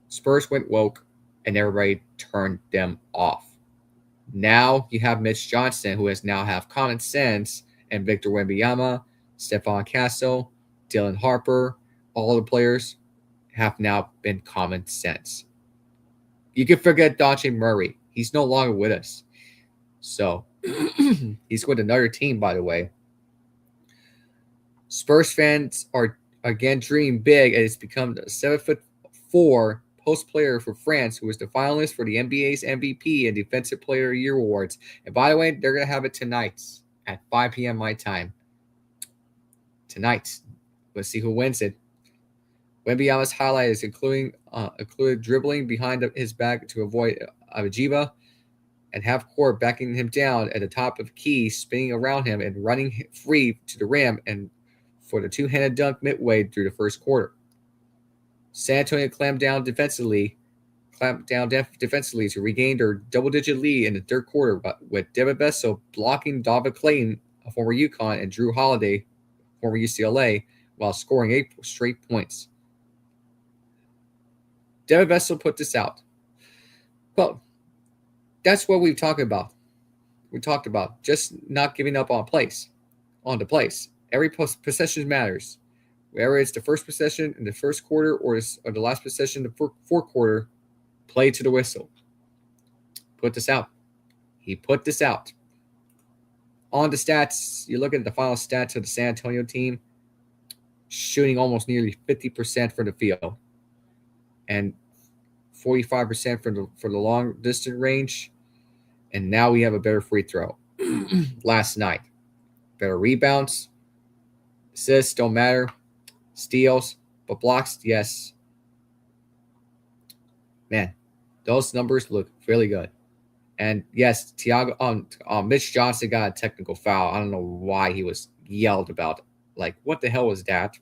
Spurs went woke, and everybody turned them off. Now you have Mitch Johnson, who has now have common sense, and Victor Wembanyama, Stephon Castle, Dylan Harper, all the players have now been common sense. You can forget Dante Murray. He's no longer with us. So he's with another team, by the way. Spurs fans are again dreaming big, and it's become a 7'4" post player for France, who was the finalist for the NBA's MVP and Defensive Player of the Year awards. And by the way, they're going to have it tonight at 5 p.m. my time. Tonight. Let's see who wins it. Wembanyama's highlights included dribbling behind his back to avoid Ajiva, and half court backing him down at the top of the key, spinning around him and running free to the rim and for the two-handed dunk midway through the first quarter. San Antonio clamped down defensively to regain their double-digit lead in the third quarter, with David Bessel blocking David Clayton, a former UConn, and Drew Holiday, former UCLA, while scoring 8 straight points. David Bessel put this out. Well, that's what we've talked about. We talked about just not giving up on the place. Every possession matters. Whether it's the first possession in the first quarter or the last possession in the fourth quarter, play to the whistle. Put this out. He put this out. On the stats, you look at the final stats of the San Antonio team, shooting almost nearly 50% from the field and 45% for the long distance range. And now we have a better free throw. Last night, better rebounds, assists don't matter, steals, but blocks, yes. Man, those numbers look really good. And yes, Mitch Johnson got a technical foul. I don't know why he was yelled about. Like, what the hell was that?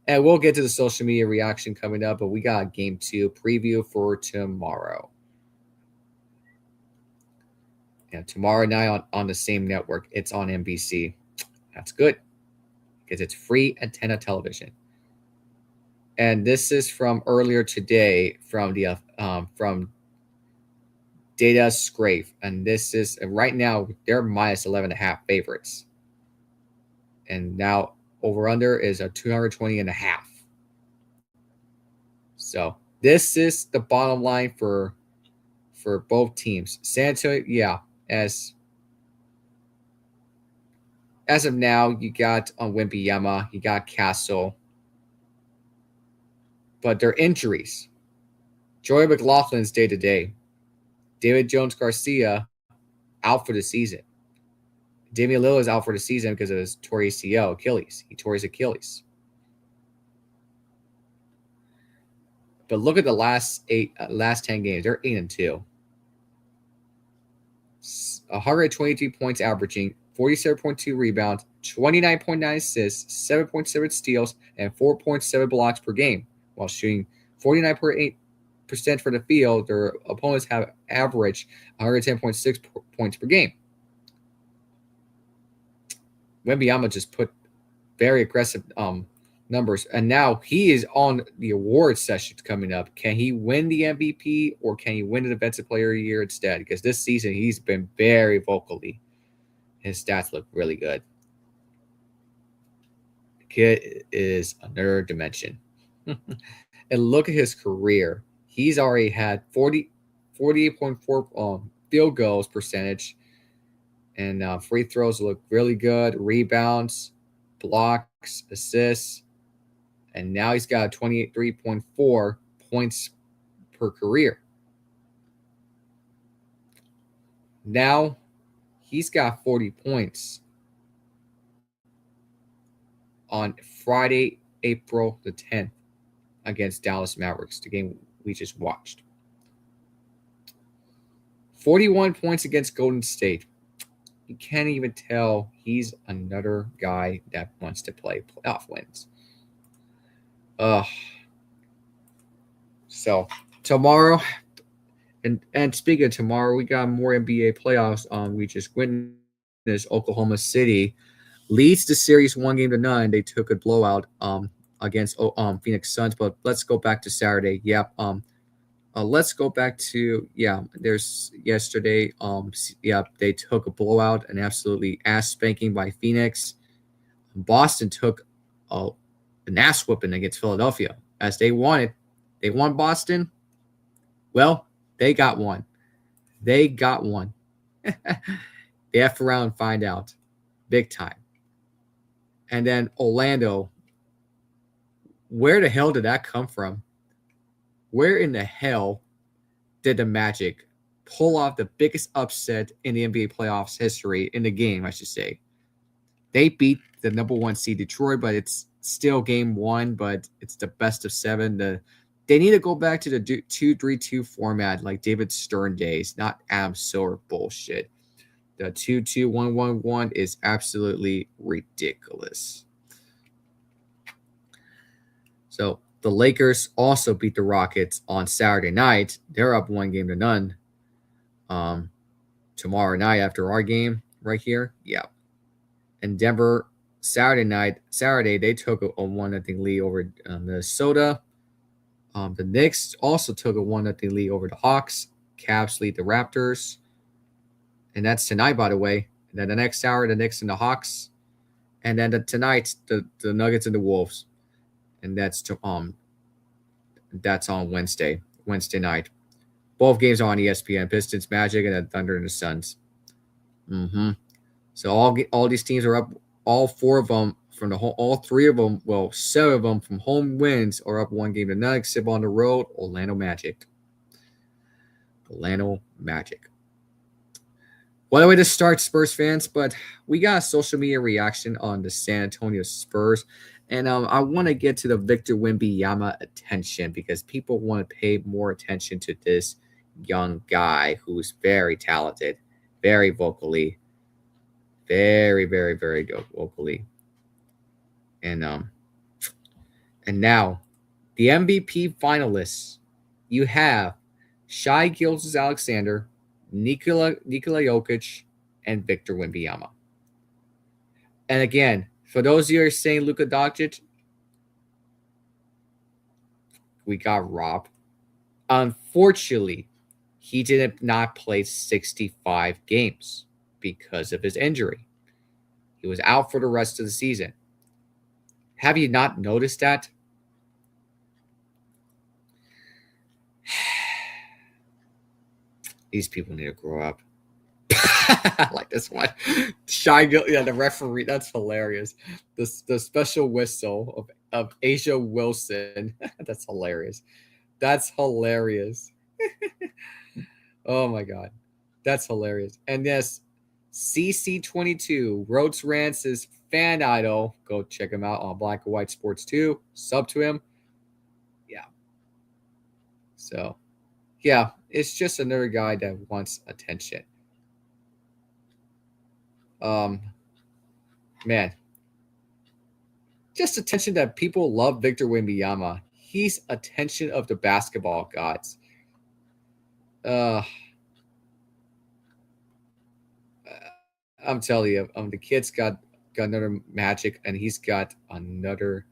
And we'll get to the social media reaction coming up, but we got a Game 2 preview for tomorrow. And tomorrow night on the same network, it's on NBC. That's good because it's free antenna television. And this is from earlier today from Data Scrape. And this is right now they're minus 11.5 favorites. And now over under is a 220.5. So this is the bottom line for both teams. San Antonio, yeah, as of now, you got Wembanyama, you got Castle, but they're injuries. Joey McLaughlin's day to day. David Jones-Garcia out for the season. Damian Lillard is out for the season because of his torn ACL, Achilles. He tore his Achilles. But look at the last 10 games. They're 8-2. 123 points averaging, 47.2 rebounds, 29.9 assists, 7.7 steals, and 4.7 blocks per game, while shooting 49.8% for the field. Their opponents have averaged 110.6 points per game. Wembanyama just put very aggressive numbers, and now he is on the award sessions coming up. Can he win the MVP or can he win the Defensive Player of the Year instead? Because this season he's been very vocally. His stats look really good. The kid is another dimension. And look at his career. He's already had 48.4 field goals percentage. And free throws look really good. Rebounds, blocks, assists. And now he's got 23.4 points per career. Now he's got 40 points on Friday, April the 10th against Dallas Mavericks, the game we just watched. 41 points against Golden State. You can't even tell he's another guy that wants to play playoff wins. So tomorrow, and speaking of tomorrow, we got more NBA playoffs. We just witnessed Oklahoma City leads the series 1-9. They took a blowout against Phoenix Suns. But let's go back to Saturday. Yep. Let's go back to there's yesterday. They took a blowout, an absolutely ass spanking by Phoenix. Boston took an ass whooping against Philadelphia as they wanted. They won Boston. Well, they got one. They got one. They have to around and find out. Big time. And then Orlando. Where the hell did that come from? Where in the hell did the Magic pull off the biggest upset in the NBA playoffs history, in the game, I should say? They beat the number 1 seed Detroit, but it's still game one, but it's the best of 7. They need to go back to the 2-3-2 format like David Stern days, not Adam Silver bullshit. The 2-2-1-1-1 is absolutely ridiculous. So the Lakers also beat the Rockets on Saturday night. They're up 1-0. Tomorrow night after our game right here. Yeah. And Denver, Saturday, they took a 1-0 lead over Minnesota. The Knicks also took a 1-0 lead over the Hawks. Cavs lead the Raptors. And that's tonight, by the way. And then the next hour, the Knicks and the Hawks. And then tonight, the Nuggets and the Wolves. And that's on Wednesday night. Both games are on ESPN. Pistons, Magic, and then Thunder and the Suns. So all these teams are up. All 4 of them all 3 of them, 7 of them from home wins are up 1-0. Except on the road, Orlando Magic. What a way to start, Spurs fans, but we got a social media reaction on the San Antonio Spurs, and I want to get to the Victor Wembanyama attention because people want to pay more attention to this young guy who's very talented, very vocally, very, very, very good vocally. And now the MVP finalists, you have Shai Gilgeous-Alexander, Nikola Jokic, and Victor Wembanyama. And again, for those of you who are saying Luka Doncic, we got robbed. Unfortunately, he did not play 65 games because of his injury. He was out for the rest of the season. Have you not noticed that? These people need to grow up. I like this one. The referee. That's hilarious. The special whistle of Asia Wilson. That's hilarious. Oh my God. That's hilarious. And yes, CC22, Rhodes Rance's fan idol. Go check him out on Black and White Sports 2. Sub to him. Yeah. So, yeah, it's just another guy that wants attention. Man. Just attention that people love Victor Wembanyama. He's attention of the basketball gods. I'm telling you, the kid's got another magic, and he's got another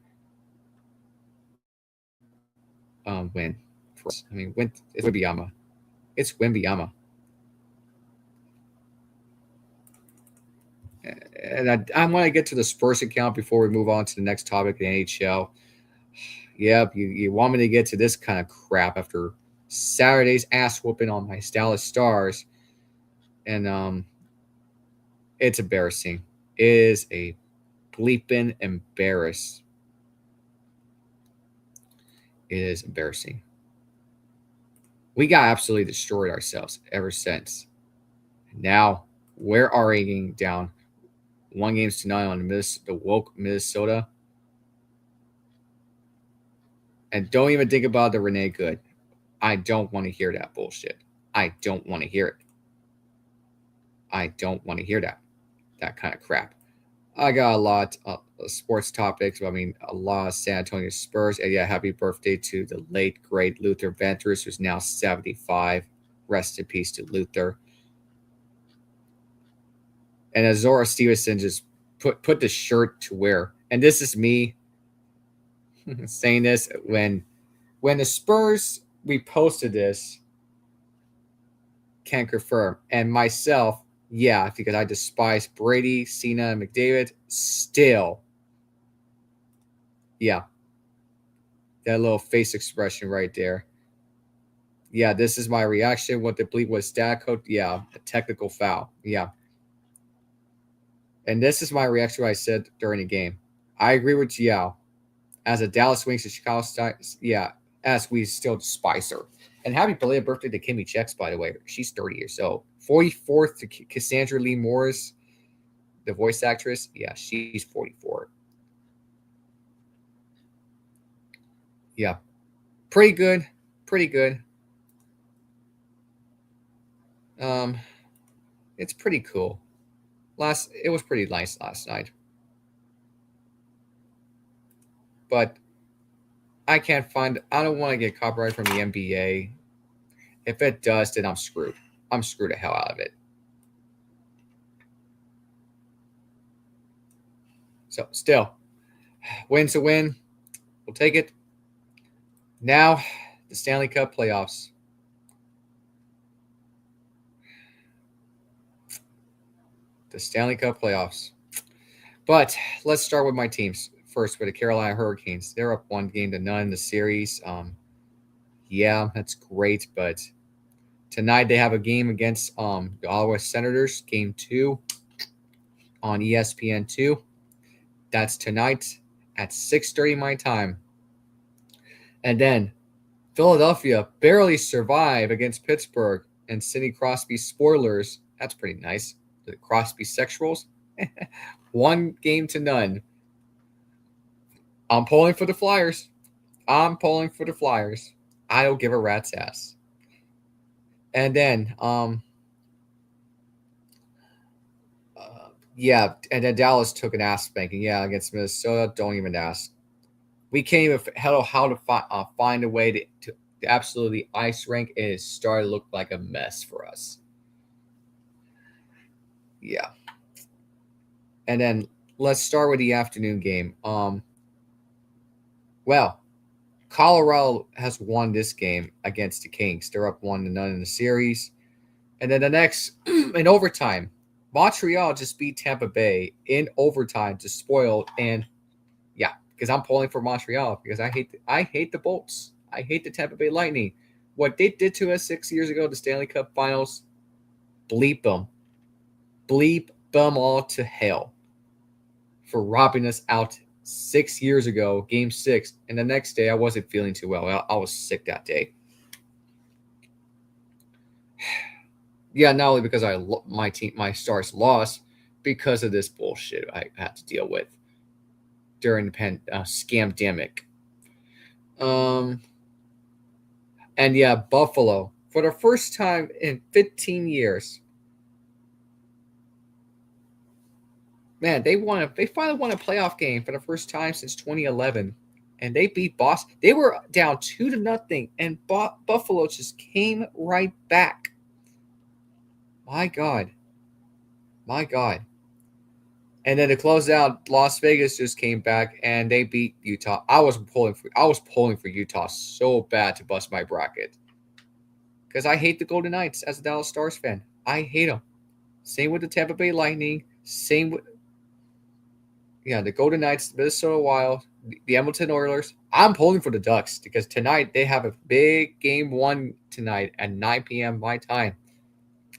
win. It's Wembanyama. It's Wembanyama. And I want to get to the Spurs account before we move on to the next topic, the NHL. Yep, you want me to get to this kind of crap after Saturday's ass whooping on my Dallas Stars. And it's embarrassing. It is a bleeping embarrass. It is embarrassing. We got absolutely destroyed ourselves ever since. Now we're arguing down 1-0 on the woke Minnesota. And don't even think about the Renee Good. I don't want to hear that bullshit. I don't want to hear it. I don't want to hear that kind of crap. I got a lot of sports topics. I mean, a lot of San Antonio Spurs. And yeah, happy birthday to the late, great Luther Vandross, who's now 75. Rest in peace to Luther. And Azora Stevenson just put the shirt to wear. And this is me saying this when the Spurs reposted this, can confirm. And myself, yeah, because I despise Brady, Cena, and McDavid. Still, yeah, that little face expression right there. Yeah, this is my reaction. What the bleep was stat code? Yeah, a technical foul. Yeah. And this is my reaction I said during the game. I agree with Yao. As a Dallas Wings and Chicago Stars, yeah, as we still despise her. And happy belated birthday to Kimmy Checks, by the way. She's 30 years old. 44th to Cassandra Lee Morris, the voice actress. Yeah, she's 44. Yeah, pretty good. Pretty good. It's pretty cool. It was pretty nice last night. But I don't want to get copyright from the NBA. If it does, then I'm screwed. I'm screwed the hell out of it. So still, win's a win. We'll take it. Now, the Stanley Cup playoffs. The Stanley Cup playoffs. But let's start with my teams. First, with the Carolina Hurricanes. They're up 1-0 in the series. Yeah, that's great. But tonight they have a game against the Ottawa Senators, Game 2 on ESPN2. That's tonight at 6:30 my time. And then Philadelphia barely survive against Pittsburgh and Sidney Crosby spoilers. That's pretty nice. The Crosby sexuals. 1-0. I'm pulling for the Flyers. I don't give a rat's ass. And then, and then Dallas took an ass spanking. Yeah, against Minnesota. Don't even ask. We can't even how to find a way to absolutely ice rink. It is starting to look like a mess for us. Yeah. And then let's start with the afternoon game. Well, Colorado has won this game against the Kings. They're up 1-0 in the series. And then the next, in overtime, Montreal just beat Tampa Bay in overtime to spoil. And yeah, because I'm pulling for Montreal because I hate the Bolts. I hate the Tampa Bay Lightning. What they did to us 6 years ago, the Stanley Cup Finals, bleep them. Bleep them all to hell for robbing us out 6 years ago, Game 6. And the next day, I wasn't feeling too well. I was sick that day. Yeah, not only because my Stars lost, because of this bullshit I had to deal with during the scamdemic. And yeah, Buffalo, for the first time in 15 years, man, they finally won a playoff game for the first time since 2011, and they beat Boston. They were down 2-0, and Buffalo just came right back. My God. And then to close out, Las Vegas just came back and they beat Utah. I was pulling for Utah so bad to bust my bracket because I hate the Golden Knights as a Dallas Stars fan. I hate them. Same with the Tampa Bay Lightning. Same with the Golden Knights, Minnesota Wild, the Edmonton Oilers. I'm pulling for the Ducks because tonight they have a big Game 1 tonight at 9 p.m. my time.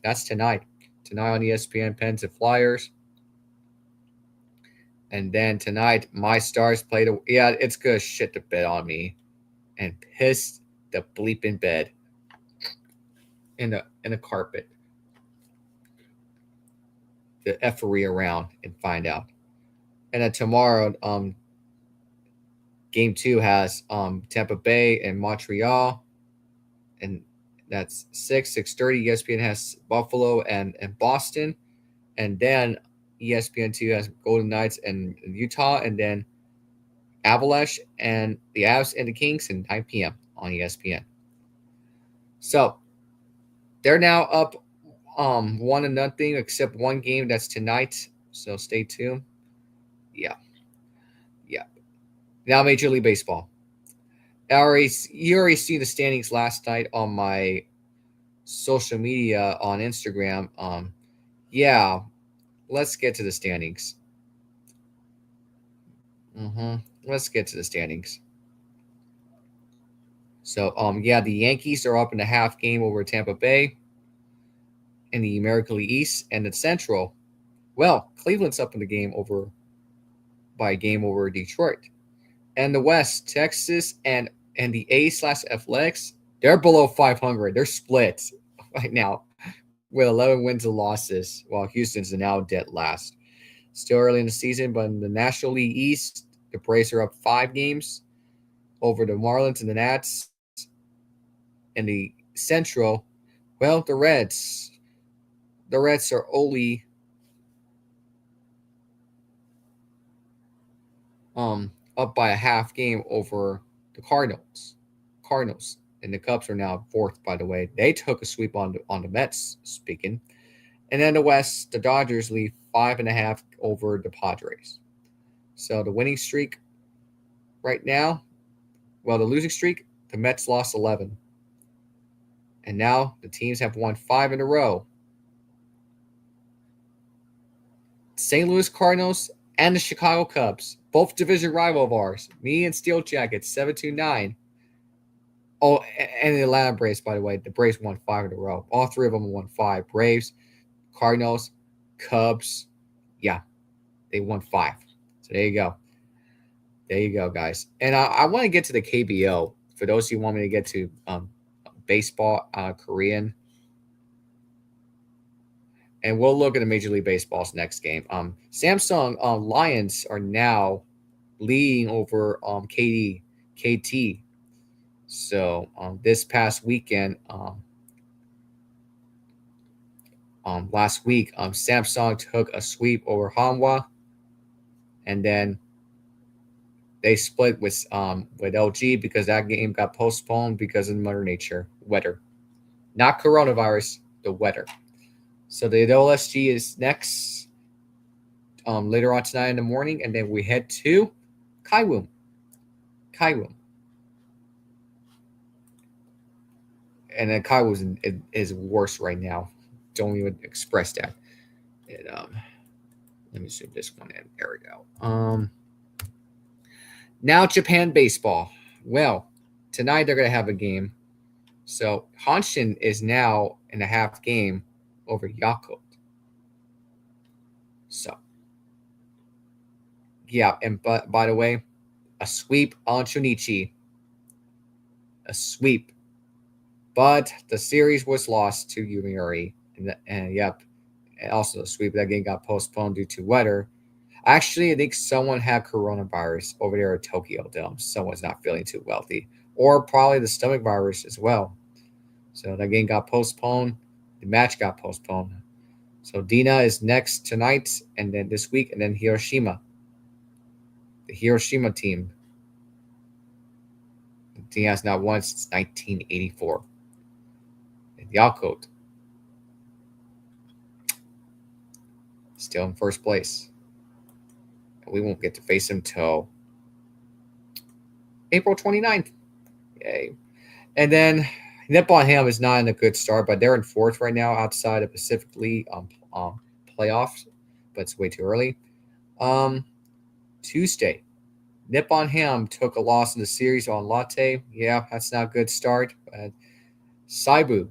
That's tonight. Tonight on ESPN, Pens and Flyers. And then tonight, my Stars played. It's gonna shit the bed on me, and piss the bleeping bed in the carpet, the effery around and find out. And then tomorrow, Game 2 has Tampa Bay and Montreal, and that's 6:30. ESPN has Buffalo and Boston, and then ESPN2 has Golden Knights and Utah, and then Avalanche and the Avs and the Kings at 9 p.m. on ESPN. So they're now up 1-0, except one game that's tonight. So stay tuned. Yeah. Now Major League Baseball. You already seen the standings last night on my social media on Instagram. Let's get to the standings. Let's get to the standings. So, the Yankees are up in a half game over Tampa Bay in the American League East, and the Central. Well, Cleveland's up in the game over Detroit. And the West, Texas and the A/Athletics, they're below 500. They're split right now with 11 wins and losses, while Houston's now dead last. Still early in the season, but in the National League East, the Braves are up 5 games over the Marlins and the Nats. In the Central, well, the Reds are only up by a half game over the Cardinals. And the Cubs are now fourth, by the way. They took a sweep on the Mets, speaking. And then the West, the Dodgers lead 5.5 over the Padres. So the winning streak right now, well, the losing streak, the Mets lost 11. And now the teams have won 5 in a row. St. Louis Cardinals and the Chicago Cubs, both division rival of ours. Me and Steel Jackets, 729. Oh, and the Atlanta Braves, by the way. The Braves won 5 in a row. All three of them won 5. Braves, Cardinals, Cubs. Yeah, they won 5. So there you go. There you go, guys. And I want to get to the KBO. For those who want me to get to baseball, Korean. And we'll look at the Major League Baseball's next game. Samsung Lions are now leading over KT. So this past weekend, last week, Samsung took a sweep over Hanwha, and then they split with LG because that game got postponed because of Mother Nature weather, not coronavirus, the weather. So the LSG is next later on tonight in the morning, and then we head to Kaiwoom. And then Kaiwoom is worse right now. Don't even express that. And, let me zoom this one in. There we go. Now Japan baseball. Well, tonight they're going to have a game. So Hanshin is now in a half game over Yakult. So, yeah, and by the way, a sweep on Shunichi. A sweep. But the series was lost to Yomiuri. And yep, and also the sweep. That game got postponed due to weather. Actually, I think someone had coronavirus over there at Tokyo Dome. Someone's not feeling too wealthy. Or probably the stomach virus as well. So that game got postponed. The match got postponed. So Dina is next tonight, and then this week, and then Hiroshima. The Hiroshima team. The team has not won since 1984. And Yakult still in first place. And we won't get to face him till April 29th. Yay. And then Nippon Ham is not in a good start, but they're in fourth right now outside of Pacific League playoffs, but it's way too early. Tuesday, Nippon Ham took a loss in the series on Lotte. Yeah, that's not a good start. But Saibu,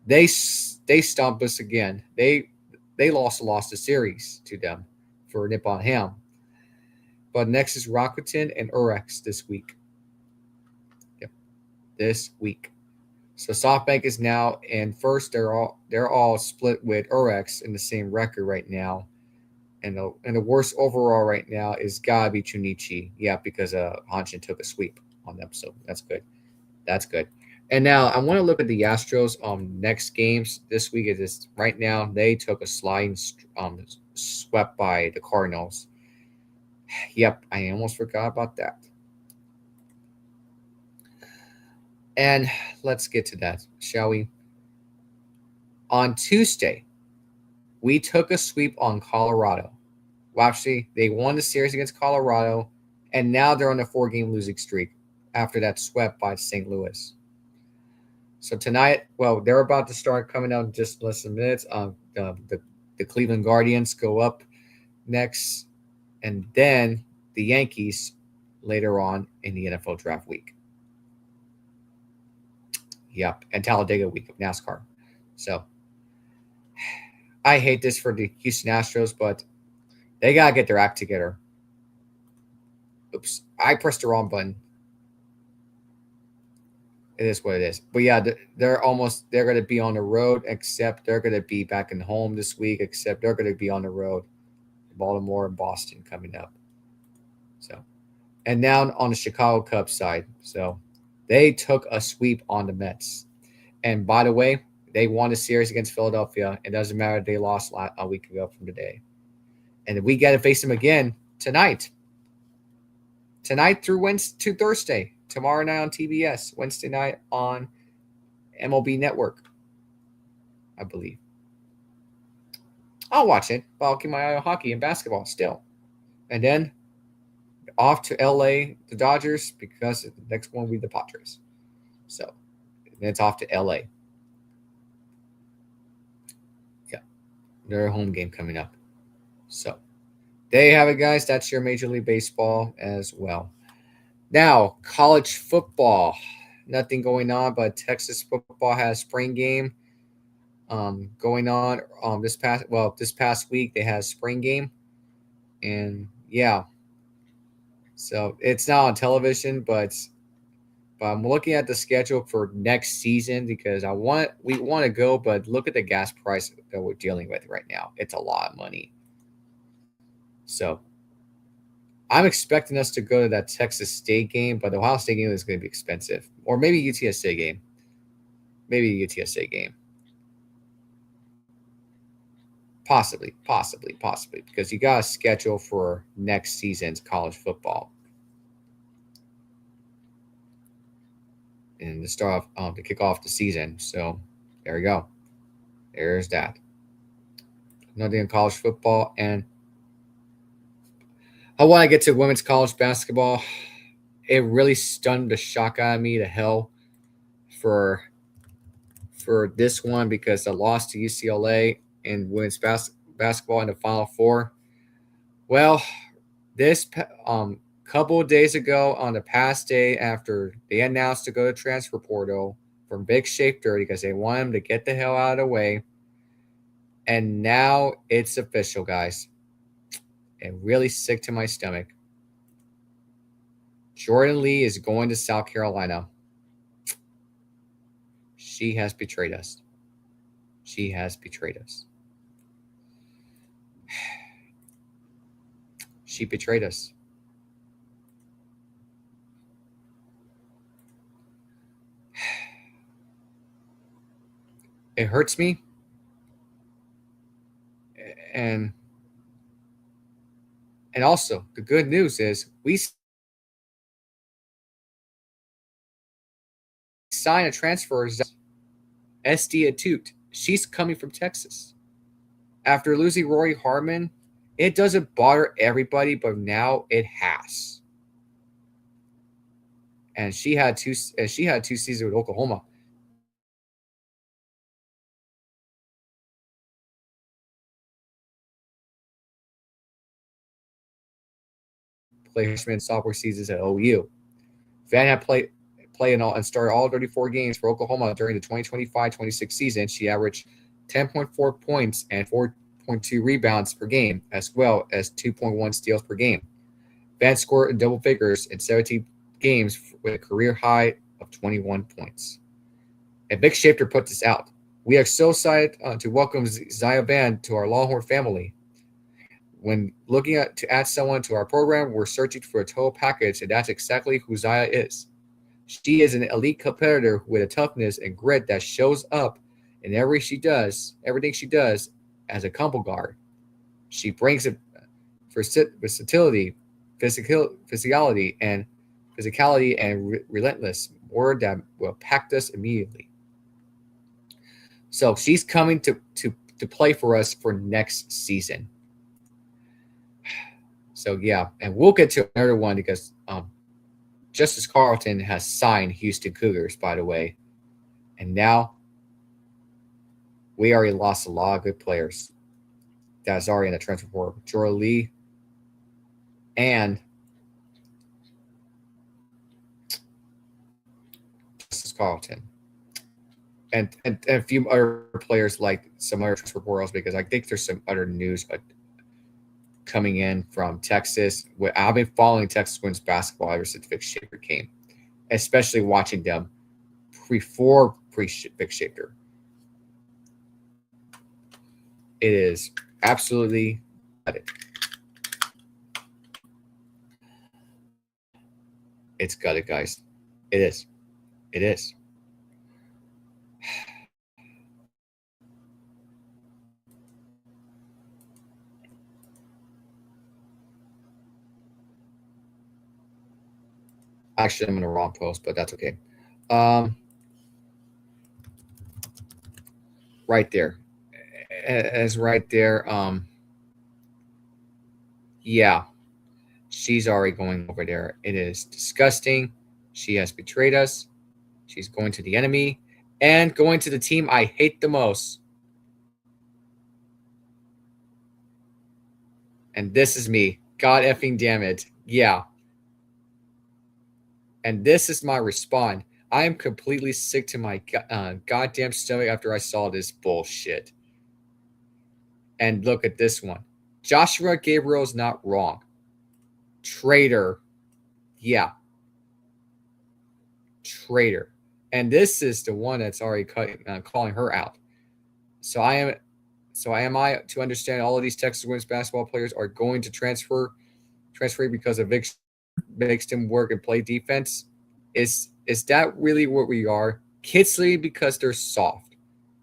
they stomped us again. They lost the series to them for Nippon Ham. But next is Rakuten and Urex this week. Yep, this week. So SoftBank is now in first. They're all split with Urex in the same record right now. And the worst overall right now is gotta be Chunichi. Yeah, because Hanshin took a sweep on them. So that's good. That's good. And now I want to look at the Astros next games this week. It is right now they took a sliding swept by the Cardinals. Yep, I almost forgot about that. And let's get to that, shall we? On Tuesday, we took a sweep on Colorado. Well, actually, they won the series against Colorado, and now they're on a 4-game losing streak after that swept by St. Louis. So tonight, well, they're about to start coming out in just less than minutes. The Cleveland Guardians go up next, and then the Yankees later on in the NFL draft week. Yep, and Talladega week of NASCAR. So I hate this for the Houston Astros, but they got to get their act together. Oops, I pressed the wrong button. It is what it is. But yeah, they're going to be on the road, except they're going to be back in home this week, except they're going to be on the road. Baltimore and Boston coming up. So And now on the Chicago Cubs side. So they took a sweep on the Mets. And by the way, they won the series against Philadelphia. It doesn't matter if they lost a week ago from today. And we got to face them again tonight. Tonight through Thursday. Tomorrow night on TBS. Wednesday night on MLB Network, I believe. I'll watch it, but I'll keep my eye on hockey and basketball still. And then off to LA, the Dodgers, because the next one will be the Padres. So then it's off to LA. Yeah. Their home game coming up. So there you have it, guys. That's your Major League Baseball as well. Now, college football. Nothing going on, but Texas football has spring game going on. This past week they had a spring game, and yeah. So it's not on television, but I'm looking at the schedule for next season because we want to go, but look at the gas price that we're dealing with right now. It's a lot of money. So I'm expecting us to go to that Texas State game, but the Ohio State game is going to be expensive. Or maybe UTSA game. Maybe a UTSA game. Possibly. Because you got a schedule for next season's college football. And to kick off the season. So there we go. There's that. Nothing in college football. And I want to get to women's college basketball. It really stunned the shock out of me to hell for this one because the loss to UCLA in women's basketball in the Final Four. Well, this couple of days ago on the past day after they announced to go to transfer portal from Big Shape Dirty because they want him to get the hell out of the way. And now it's official, guys. And really sick to my stomach. Jordan Lee is going to South Carolina. She has betrayed us. She has betrayed us. She betrayed us. It hurts me. And also, the good news is we sign a transfer SD Atute. She's coming from Texas. After losing Rory Harmon, it doesn't bother everybody, but now it has. And she had two seasons with Oklahoma. Played freshman and sophomore seasons at OU. Van had played and started all 34 games for Oklahoma during the 2025-26 season. She averaged 10.4 points and 4.2 rebounds per game, as well as 2.1 steals per game. Van scored in double figures in 17 games with a career high of 21 points. And Vic Shafter put this out. We are so excited to welcome Zaya Van to our Longhorn family. When looking to add someone to our program, we're searching for a total package, and that's exactly who Zaya is. She is an elite competitor with a toughness and grit that shows up in everything she does as a combo guard. She brings it versatility, physicality, and relentless word that will pack us immediately. So she's coming to play for us for next season. So yeah, and we'll get to another one because Justice Carlton has signed Houston Cougars, by the way. And now we already lost a lot of good players that's already in the transfer portal. Jordan Lee and Justice Carlton. And a few other players like some other transfer portals because I think there's some other news coming in from Texas. I've been following Texas women's basketball ever since Vic Shafter came, especially watching them before Vic Shafter. It is absolutely pathetic. It's gutted, guys. It is. It is. Actually, I'm in the wrong post, but that's okay. Right there. As right there. Yeah. She's already going over there. It is disgusting. She has betrayed us. She's going to the enemy and going to the team I hate the most. And this is me. God effing damn it. Yeah. And this is my response. I am completely sick to my goddamn stomach after I saw this bullshit. And look at this one. Joshua Gabriel's not wrong. Traitor. Yeah. Traitor. And this is the one that's already calling her out. So am I to understand all of these Texas women's basketball players are going to transfer because of Vic makes them work and play defense? Is that really what we are? Kids leave because they're soft.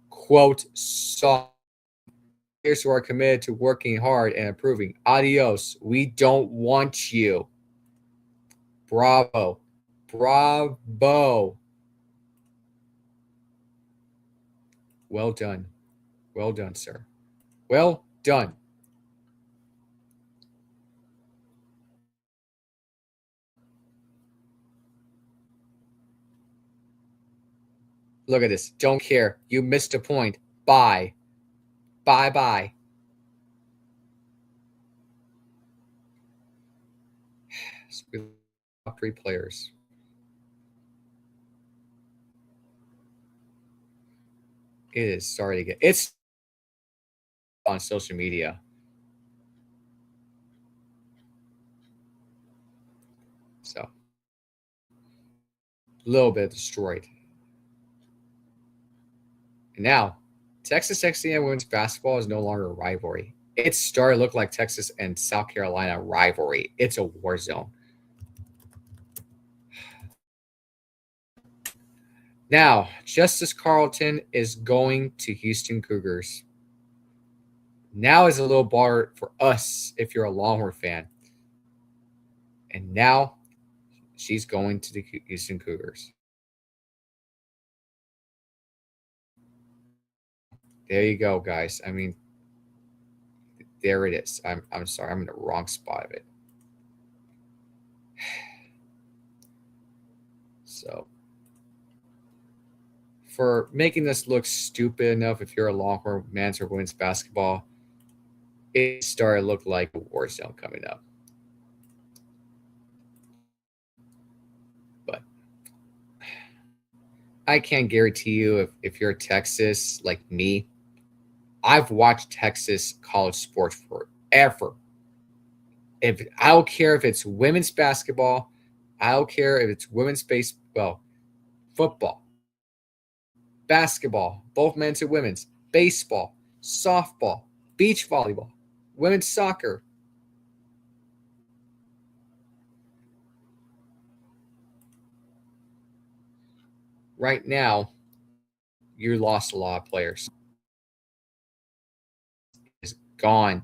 Quote, soft. Players who are committed to working hard and improving. Adios. We don't want you. Bravo. Bravo. Well done. Well done, sir. Well done. Look at this. Don't care. You missed a point. Bye. Bye-bye. Top 3 players. It is sorry to get. It's on social media. So, a little bit destroyed. And now, Texas A&M women's basketball is no longer a rivalry. It's starting to look like Texas and South Carolina rivalry. It's a war zone. Now, Justice Carlton is going to Houston Cougars. Now is a little bar for us if you're a Longhorn fan. And now she's going to the Houston Cougars. There you go, guys. I mean, there it is. I'm sorry. I'm in the wrong spot of it. So, for making this look stupid enough, if you're a Longhorn men's or women's basketball, it's starting to look like a war zone coming up. But I can't guarantee you if you're Texas like me, I've watched Texas college sports forever. I don't care if it's women's basketball, I don't care if it's women's baseball, football, basketball, both men's and women's, baseball, softball, beach volleyball, women's soccer. Right now, you lost a lot of players. It's gone.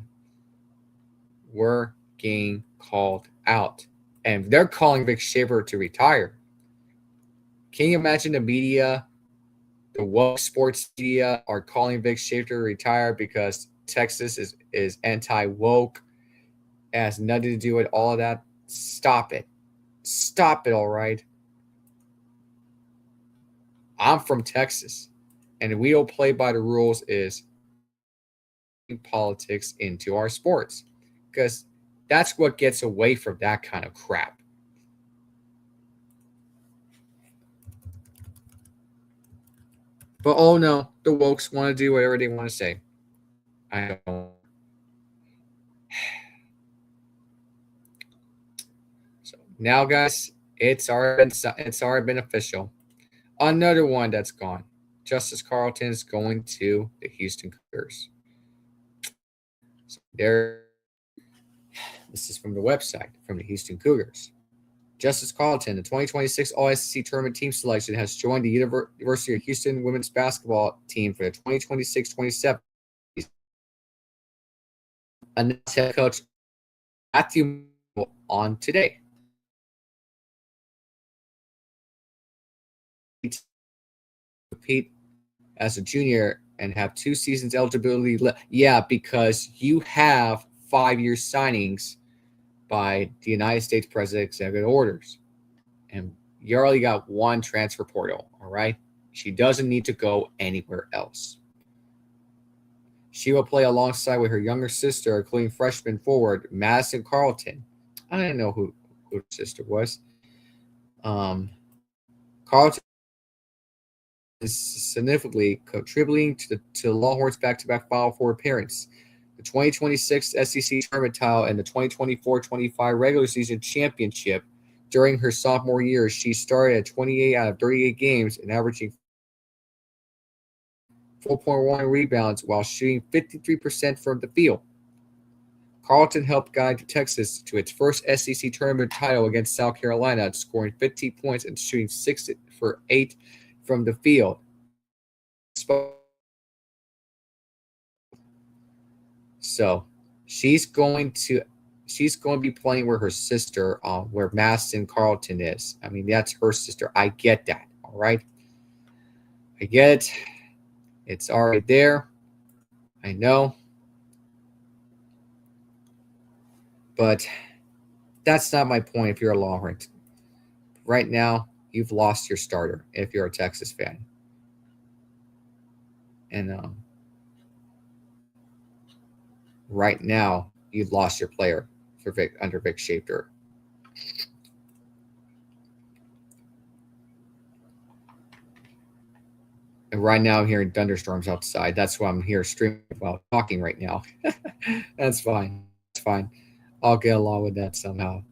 We're getting called out. And they're calling Vic Shaver to retire. Can you imagine the media, the woke sports media are calling Vic Shaver to retire because Texas is anti-woke, it has nothing to do with all of that? Stop it. Stop it, all right? I'm from Texas, and we don't play by the rules is politics into our sports because that's what gets away from that kind of crap. But oh no, the wokes want to do whatever they want to say. I don't. So now, guys, it's already been official. Another one that's gone. Justice Carlton is going to the Houston Cougars. So this is from the website from the Houston Cougars. Justice Carlton, the 2026 All-SEC Tournament team selection, has joined the University of Houston women's basketball team for the 2026-27. Announced head coach Matthew on today. Compete as a junior and have 2 seasons eligibility left. Yeah, because you have 5-year signings by the United States President Executive Orders. And you already got 1 transfer portal, all right? She doesn't need to go anywhere else. She will play alongside with her younger sister, including freshman forward Madison Carlton. I didn't know who her sister was. Carlton is significantly contributing to the Longhorns' back-to-back Final Four appearance. The 2026 SEC tournament title and the 2024-25 regular season championship. During her sophomore year, she started at 28 out of 38 games and averaging 4.1 rebounds while shooting 53% from the field. Carlton helped guide Texas to its first SEC tournament title against South Carolina, scoring 15 points and shooting 6 for 8 from the field. So she's going to be playing with her sister, where Madison Carlton is. I mean, that's her sister. I get that. All right. I get it. It's already there. I know. But that's not my point if you're a Longhorn. Right now, you've lost your starter if you're a Texas fan. And right now, you've lost your player for under Vic Schaefer. And right now, I'm hearing thunderstorms outside. That's why I'm here streaming while talking right now. That's fine. It's fine. I'll get along with that somehow.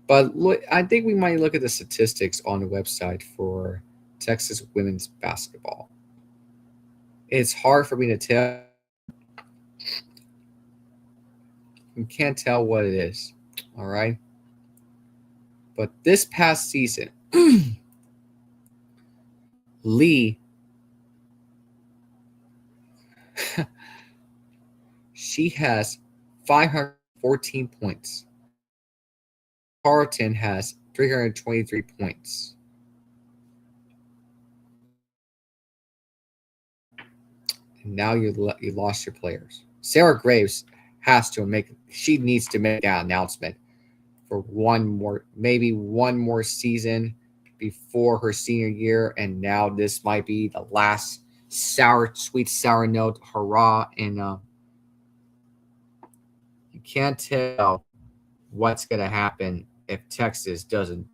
But look, I think we might look at the statistics on the website for Texas women's basketball. It's hard for me to tell. You can't tell what it is. All right. But this past season, Lee, she has 514 points. Carlton has 323 points. And now you lost your players. Sarah Graves she needs to make that announcement for maybe one more season before her senior year. And now this might be the last sweet sour note. Hurrah. And you can't tell what's going to happen if Texas doesn't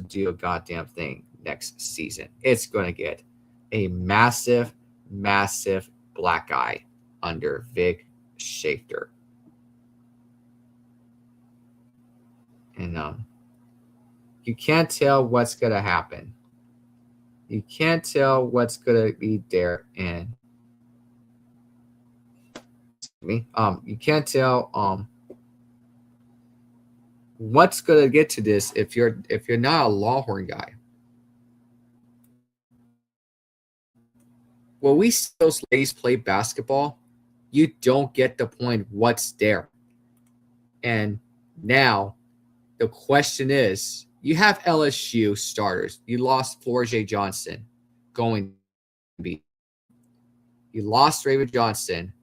do a goddamn thing next season. It's going to get a massive, massive black eye under Vic Schaefer. And you can't tell what's going to happen. You can't tell what's going to be there. And you can't tell what's going to get to this if you're not a Longhorn guy. When we see those ladies play basketball, you don't get the point what's there. And now the question is, you have LSU starters. You lost Florida Johnson going to be. You lost Raven Johnson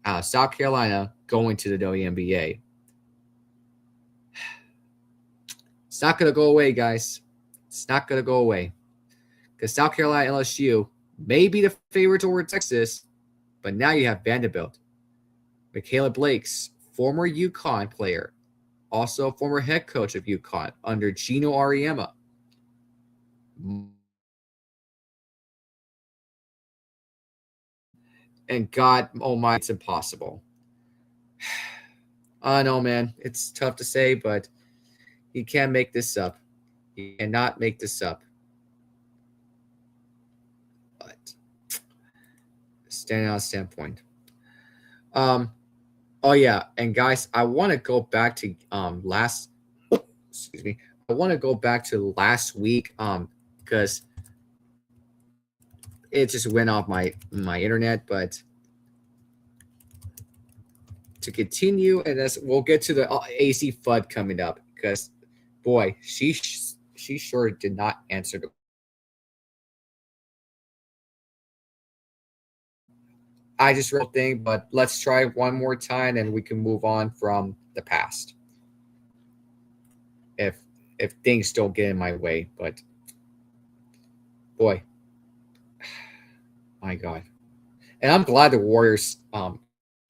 out of South Carolina going to the WNBA. It's not going to go away, guys. It's not going to go away. Because South Carolina LSU may be the favorites over Texas, but now you have Vanderbilt. Michaela Blake's former UConn player, also former head coach of UConn under Gino Auriemma. And God almighty, it's impossible. I know, man. It's tough to say, but you can't make this up. You cannot make this up. But standing on a standpoint. Oh yeah, and guys, I want to go back to last. Excuse me. I want to go back to last week because it just went off my internet, but to continue, and as we'll get to the Azzi Fudd coming up because, boy, she sure did not answer the. I just wrote thing, but let's try one more time, and we can move on from the past. If things don't get in my way, but boy, my God, and I'm glad the Warriors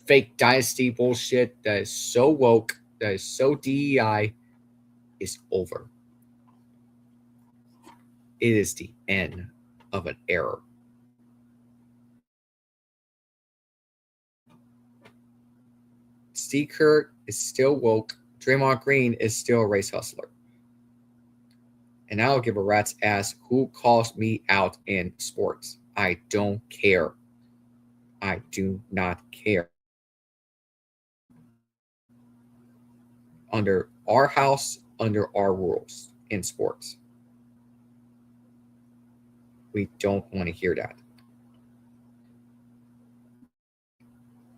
fake dynasty bullshit that is so woke, that is so DEI, is over. It is the end of an era. Steve Kerr is still woke. Draymond Green is still a race hustler. And I don't give a rat's ass who calls me out in sports. I don't care. I do not care. Under our house, under our rules in sports. We don't want to hear that.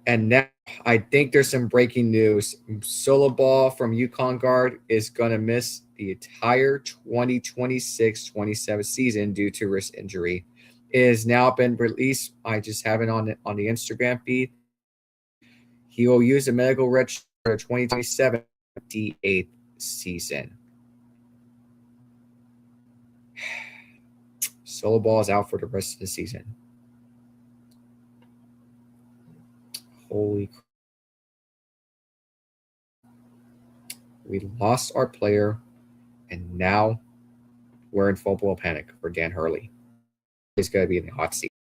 And now I think there's some breaking news. Solo Ball from UConn guard is going to miss the entire 2026-27 season due to wrist injury. It has now been released. I just have it on the Instagram feed. He will use a medical register for the 2027 D8 season. Solo Ball is out for the rest of the season. Holy crap. We lost our player, and now we're in full-blown panic for Dan Hurley. He's going to be in the hot seat.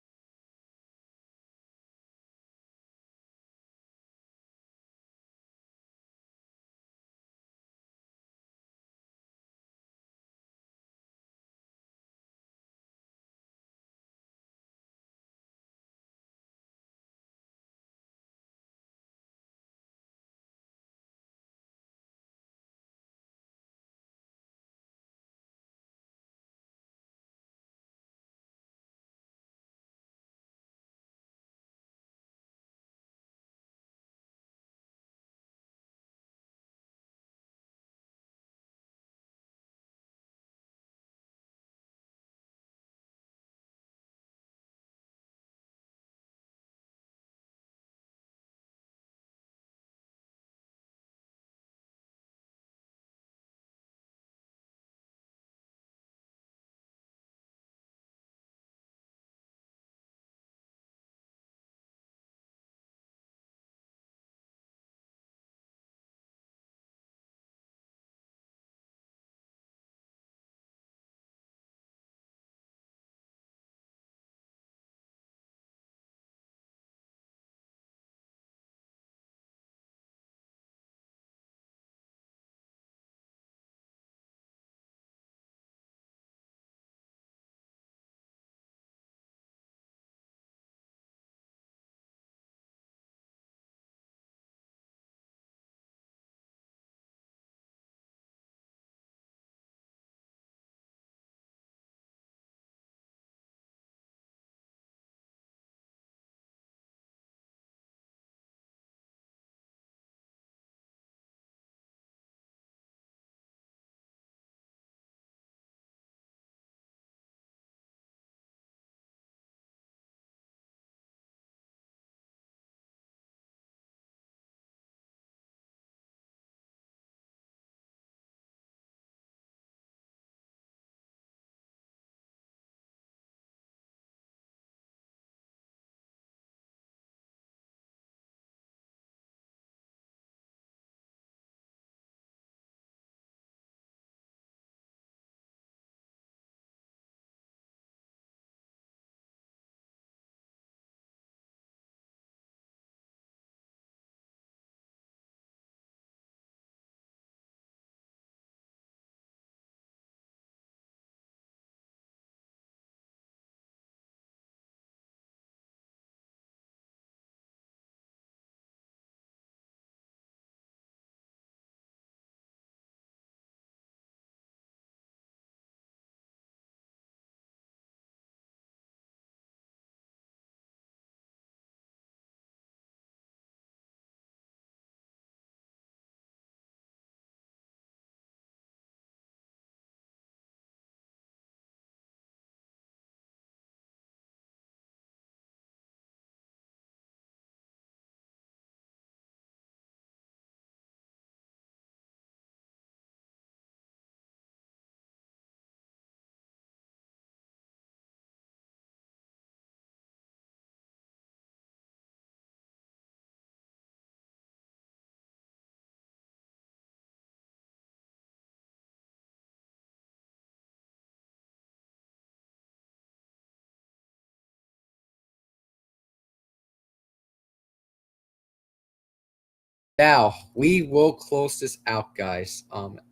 Now we will close this out, guys.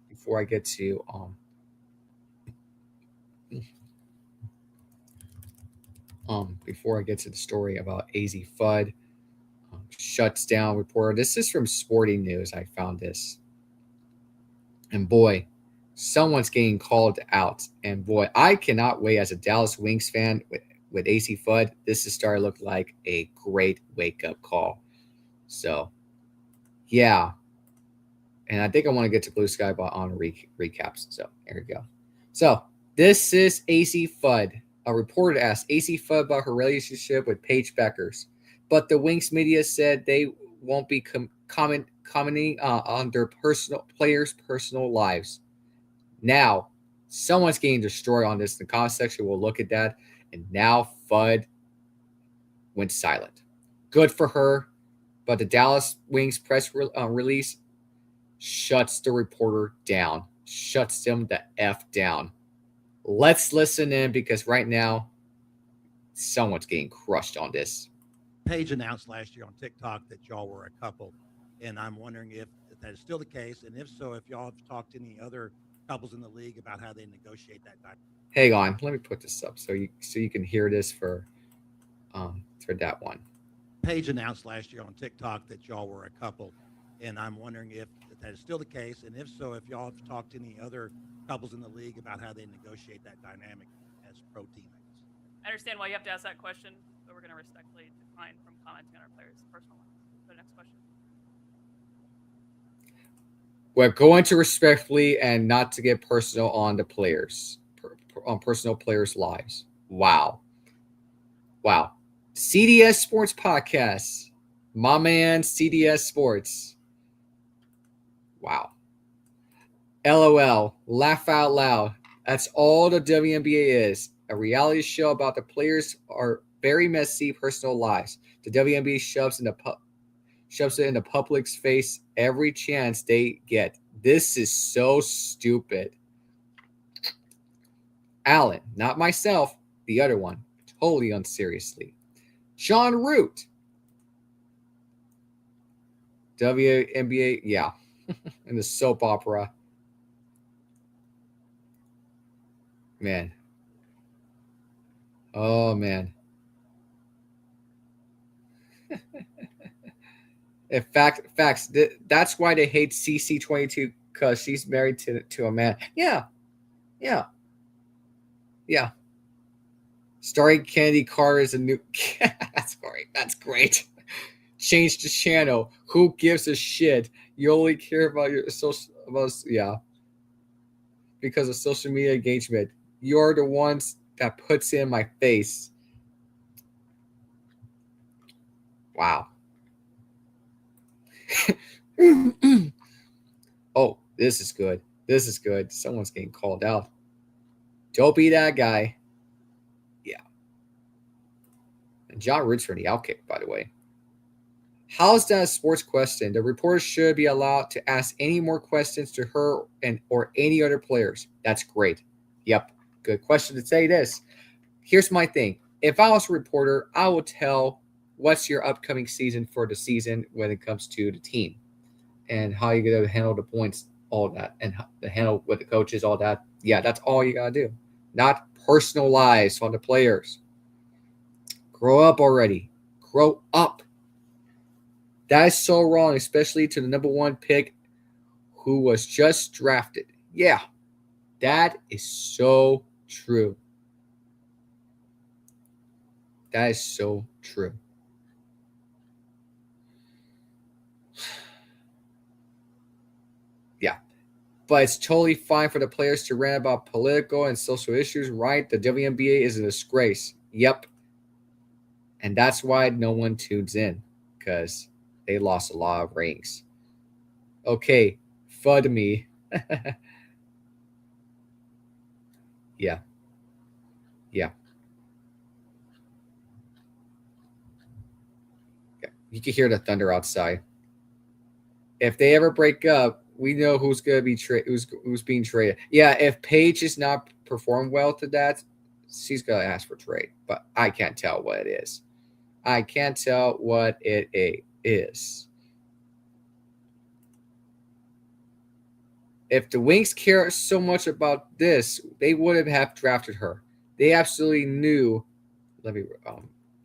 Before I get to the story about Azzi Fudd, shuts down reporter. This is from Sporting News. I found this, and boy, someone's getting called out. And boy, I cannot wait as a Dallas Wings fan with Azzi Fudd. This is starting to look like a great wake up call. So, yeah. And I think I want to get to Blue Sky on recaps. So, there we go. So, this is Azzi Fudd. A reporter asked Azzi Fudd about her relationship with Paige Bueckers, but the Wings media said they won't be commenting on their players' personal lives. Now, someone's getting destroyed on this in the comment section. We'll look at that. And now Fudd went silent. Good for her, but the Dallas Wings press release shuts the reporter down, shuts them the F down. Let's listen in because right now, someone's getting crushed on this. Paige announced last year on TikTok that y'all were a couple, and I'm wondering if that is still the case, and if so, if y'all have talked to any other couples in the league about how they negotiate that dynamic. Hang on, let me put this up so you can hear this for that one. Paige announced last year on TikTok that y'all were a couple, and I'm wondering if that is still the case, and if so, if y'all have talked to any other couples in the league about how they negotiate that dynamic as pro teammates. I understand why you have to ask that question, but we're going to respectfully decline from commenting on our players' personal lives. So next question. We're going to respectfully and not to get personal on the players, on personal players' lives. Wow. CDS Sports Podcast. My man, CDS Sports. Wow. LOL. Laugh out loud. That's all the WNBA is. A reality show about the players' are very messy personal lives. The WNBA shoves it in the public's face every chance they get. This is so stupid. Alan, not myself, the other one, totally unseriously. John Root. WNBA, yeah. In the soap opera. Man. Oh, man. In fact, facts. That's why they hate CC22 because she's married to a man. Yeah. Starring Kennedy Carter is a new. That's great. Change the channel. Who gives a shit? You only care about your social. Because of social media engagement. You're the ones that puts in my face. Wow. Oh, this is good. Someone's getting called out. Don't be that guy. Yeah. And John Root's for the outkick, by the way. How's that a sports question? The reporter should be allowed to ask any more questions to her or any other players. That's great. Yep. Good question to say this. Here's my thing. If I was a reporter, I would tell what's your upcoming season for the season when it comes to the team and how you're going to handle the points, all that, and the handle with the coaches, all that. Yeah, that's all you got to do. Not personal lives on the players. Grow up already. Grow up. That is so wrong, especially to the number one pick who was just drafted. Yeah, that is so true. That is so true. Yeah, but it's totally fine for the players to rant about political and social issues, right? The WNBA is a disgrace. Yep. And that's why no one tunes in, because they lost a lot of rings. Okay, FUD me. Yeah. You can hear the thunder outside. If they ever break up, we know who's going to be who's being traded. Yeah, if Paige is not performed well to that, she's going to ask for trade. But I can't tell what it is. I can't tell what it is. If the Wings care so much about this, they would have drafted her. They absolutely knew. Let me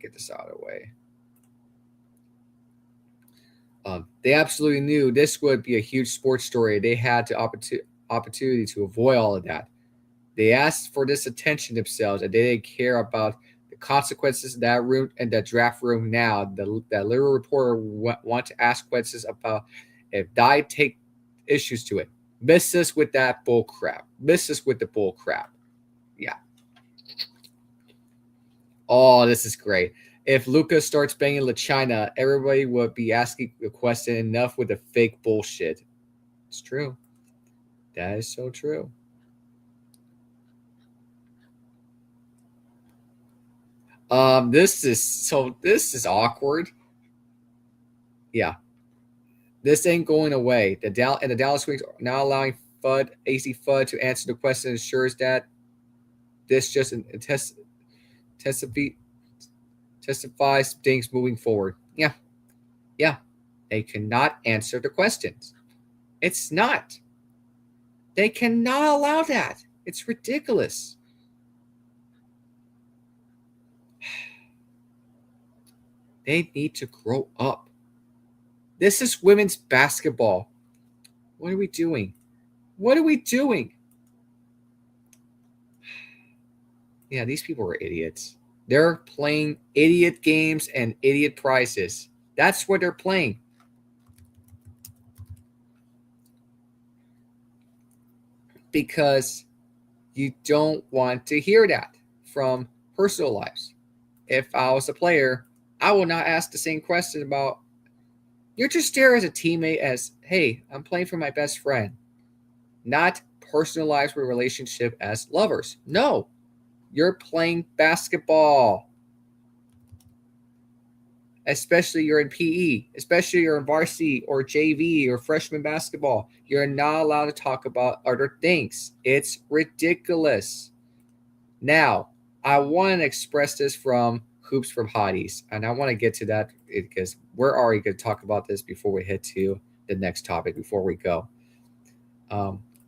get this out of the way. They absolutely knew this would be a huge sports story. They had the opportunity to avoid all of that. They asked for this attention themselves, and they didn't care about the consequences of that room and that draft room. Now, that little reporter want to ask questions about if I take issues to it. Miss us with that bull crap. Miss us with the bull crap. Yeah. Oh, this is great. If Luka starts banging LaChina, everybody would be asking the question. Enough with the fake bullshit. It's true. That is so true. This is awkward. Yeah. This ain't going away. The Dallas Wings are now allowing Azzi Fudd to answer the question ensures that this just testifies things moving forward. Yeah. They cannot answer the questions. It's not. They cannot allow that. It's ridiculous. They need to grow up. This is women's basketball. What are we doing? Yeah, these people are idiots. They're playing idiot games and idiot prizes. That's what they're playing. Because you don't want to hear that from personal lives. If I was a player, I will not ask the same question about. You're just there as a teammate as, hey, I'm playing for my best friend. Not personalized relationship as lovers. No, you're playing basketball. Especially you're in PE. Especially you're in varsity or JV or freshman basketball. You're not allowed to talk about other things. It's ridiculous. Now, I want to express this from Hoops from Hotties, and I want to get to that because we're already going to talk about this before we head to the next topic before we go.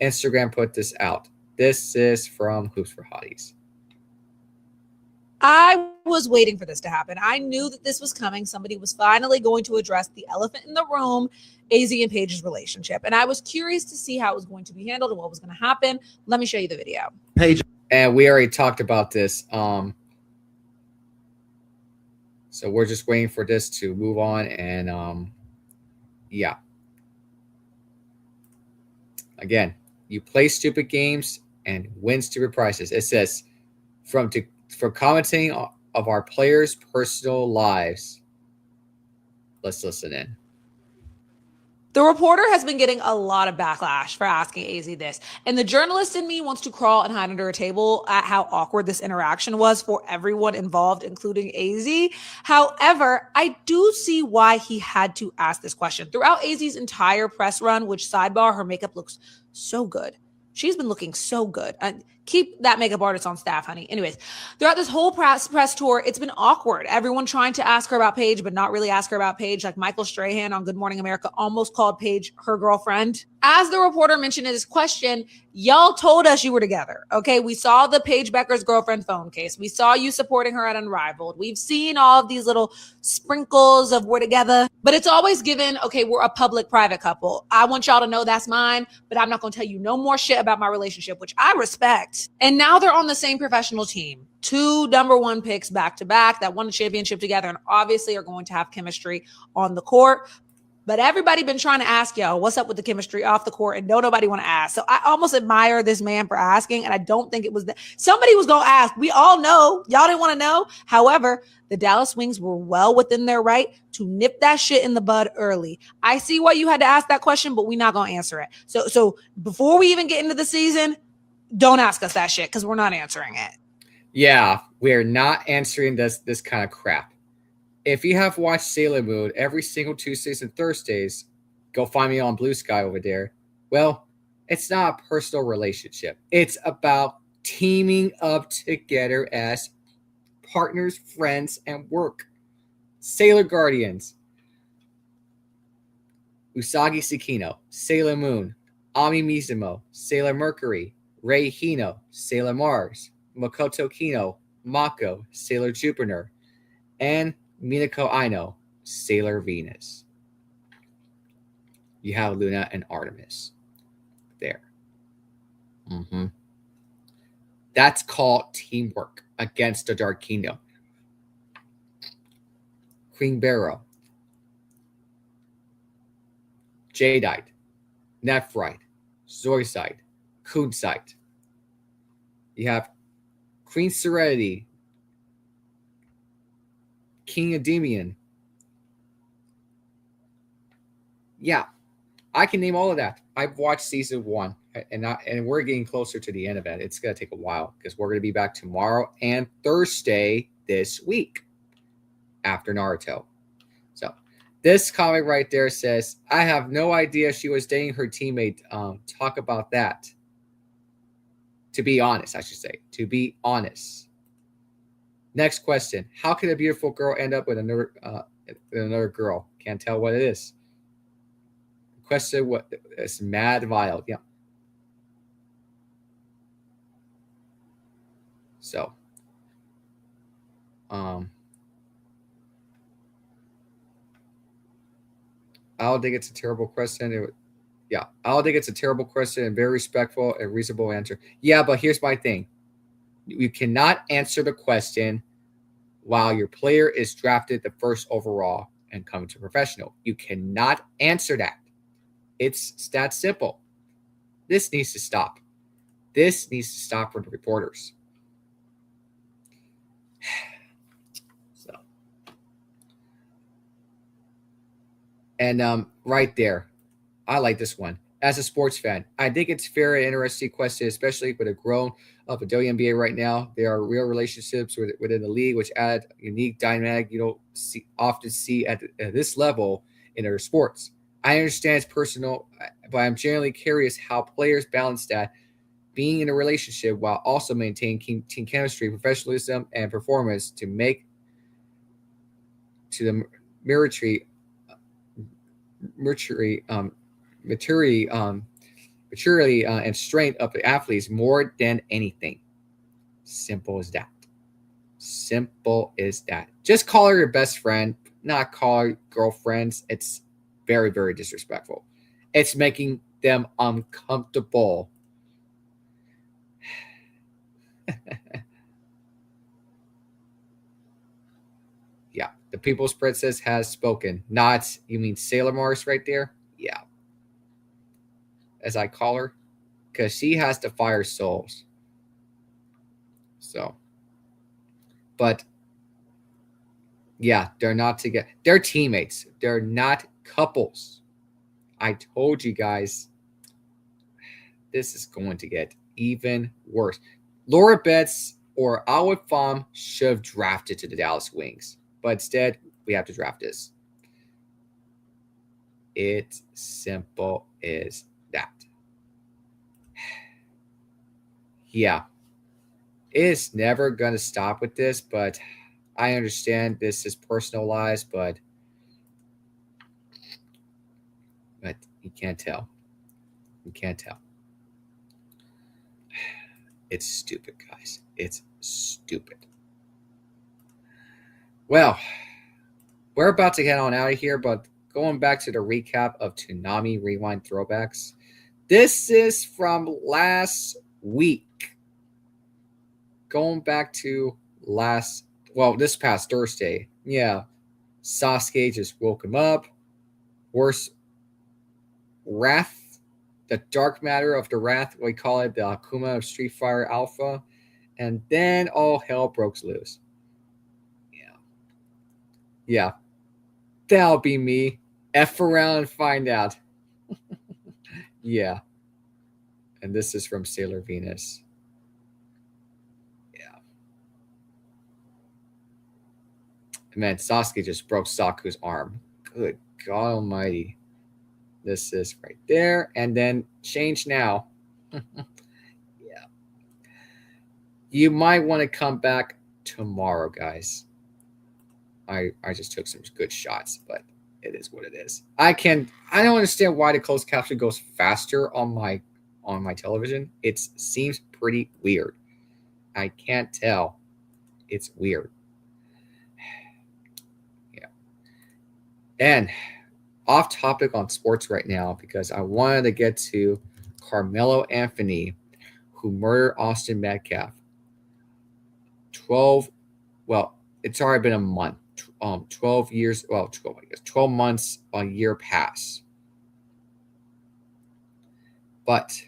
Instagram put this out. This is from Hoops for Hotties. I was waiting for this to happen. I knew that this was coming. Somebody was finally going to address the elephant in the room, Azzi and Paige's relationship. And I was curious to see how it was going to be handled and what was going to happen. Let me show you the video. Paige. And we already talked about this. So we're just waiting for this to move on. And yeah. Again, you play stupid games and win stupid prizes. It says from commenting of our players' personal lives. Let's listen in. The reporter has been getting a lot of backlash for asking Azzi this. And the journalist in me wants to crawl and hide under a table at how awkward this interaction was for everyone involved, including Azzi. However, I do see why he had to ask this question. Throughout Azzi's entire press run, which sidebar, her makeup looks so good. She's been looking so good. Keep that makeup artist on staff, honey. Anyways, throughout this whole press tour, it's been awkward. Everyone trying to ask her about Paige, but not really ask her about Paige. Like Michael Strahan on Good Morning America almost called Paige her girlfriend. As the reporter mentioned in his question, y'all told us you were together. Okay, we saw the Paige Bueckers girlfriend phone case. We saw you supporting her at Unrivaled. We've seen all of these little sprinkles of we're together, but it's always given, okay, we're a public-private couple. I want y'all to know that's mine, but I'm not going to tell you no more shit about my relationship, which I respect. And now they're on the same professional team. 2 number 1 picks back to back that won a championship together and obviously are going to have chemistry on the court. But everybody been trying to ask y'all, what's up with the chemistry off the court? And don't nobody want to ask. So I almost admire this man for asking. And I don't think it was that somebody was going to ask. We all know. Y'all didn't want to know. However, the Dallas Wings were well within their right to nip that shit in the bud early. I see why you had to ask that question, but we're not going to answer it. So before we even get into the season, don't ask us that shit because we're not answering it. Yeah, we're not answering this kind of crap. If you have watched Sailor Moon every single Tuesdays and Thursdays, go find me on Blue Sky over there. Well, it's not a personal relationship. It's about teaming up together as partners, friends, and work. Sailor Guardians, Usagi Tsukino, Sailor Moon, Ami Mizumo, Sailor Mercury, Rei Hino, Sailor Mars, Makoto Kino, Mako, Sailor Jupiter, and Minako Aino, Sailor Venus. You have Luna and Artemis there. That's called teamwork against the Dark Kingdom. Queen Barrow, Jadeite, Nephrite, Zoisite, Kunzite. You have Queen Serenity, King Endymion. Yeah, I can name all of that. I've watched season 1, and we're getting closer to the end of it. It's going to take a while because we're going to be back tomorrow and Thursday this week after Naruto. So this comic right there says, I have no idea she was dating her teammate. Talk about that. To be honest, I should say. To be honest. Next question. How can a beautiful girl end up with another girl? Can't tell what it is. Question, what is Mad Vile? Yeah. So, I don't think it's a terrible question. I don't think it's a terrible question and very respectful and reasonable answer. Yeah, but here's my thing. You cannot answer the question while your player is drafted the first overall and coming to professional. You cannot answer that. It's that simple. This needs to stop. This needs to stop for the reporters. So, and right there, I like this one. As a sports fan, I think it's fair and interesting question, especially with a growth of the WNBA right now. There are real relationships within the league, which add unique dynamic you don't often see at this level in other sports. I understand it's personal, but I'm generally curious how players balance that, being in a relationship while also maintaining team chemistry, professionalism, and performance to make to the maturity and strength of the athletes more than anything. Simple as that. Simple as that. Just call her your best friend, not call her girlfriends. It's very, very disrespectful. It's making them uncomfortable. Yeah, the People's Princess has spoken. Not, you mean Sailor Mars right there? Yeah. As I call her, because she has the fire souls. So, but yeah, they're not together. They're teammates. They're not couples. I told you guys, this is going to get even worse. Laura Betts or Alwood Pham should have drafted to the Dallas Wings, but instead we have to draft this. It's simple as that. Yeah, it's never going to stop with this, but I understand this is personalized, but you can't tell. You can't tell. It's stupid, guys. It's stupid. Well, we're about to get on out of here, but going back to the recap of Toonami Rewind Throwbacks. This is from last week. Going back to this past Thursday. Yeah. Sasuke just woke him up. Worse, Wrath, the dark matter of the Wrath, we call it the Akuma of Street Fighter Alpha. And then all hell broke loose. Yeah. That'll be me. F around and find out. Yeah. And this is from Sailor Venus. Yeah. Man, Sasuke just broke Saku's arm. Good God almighty. This is right there. And then change now. Yeah. You might want to come back tomorrow, guys. I just took some good shots, but it is what it is. I don't understand why the closed caption goes faster on my television. It seems pretty weird. I can't tell. It's weird. Yeah. And off topic on sports right now, because I wanted to get to Carmelo Anthony, who murdered Austin Metcalf. 12 it's already been a month. 12 years, 12 months, a year pass. But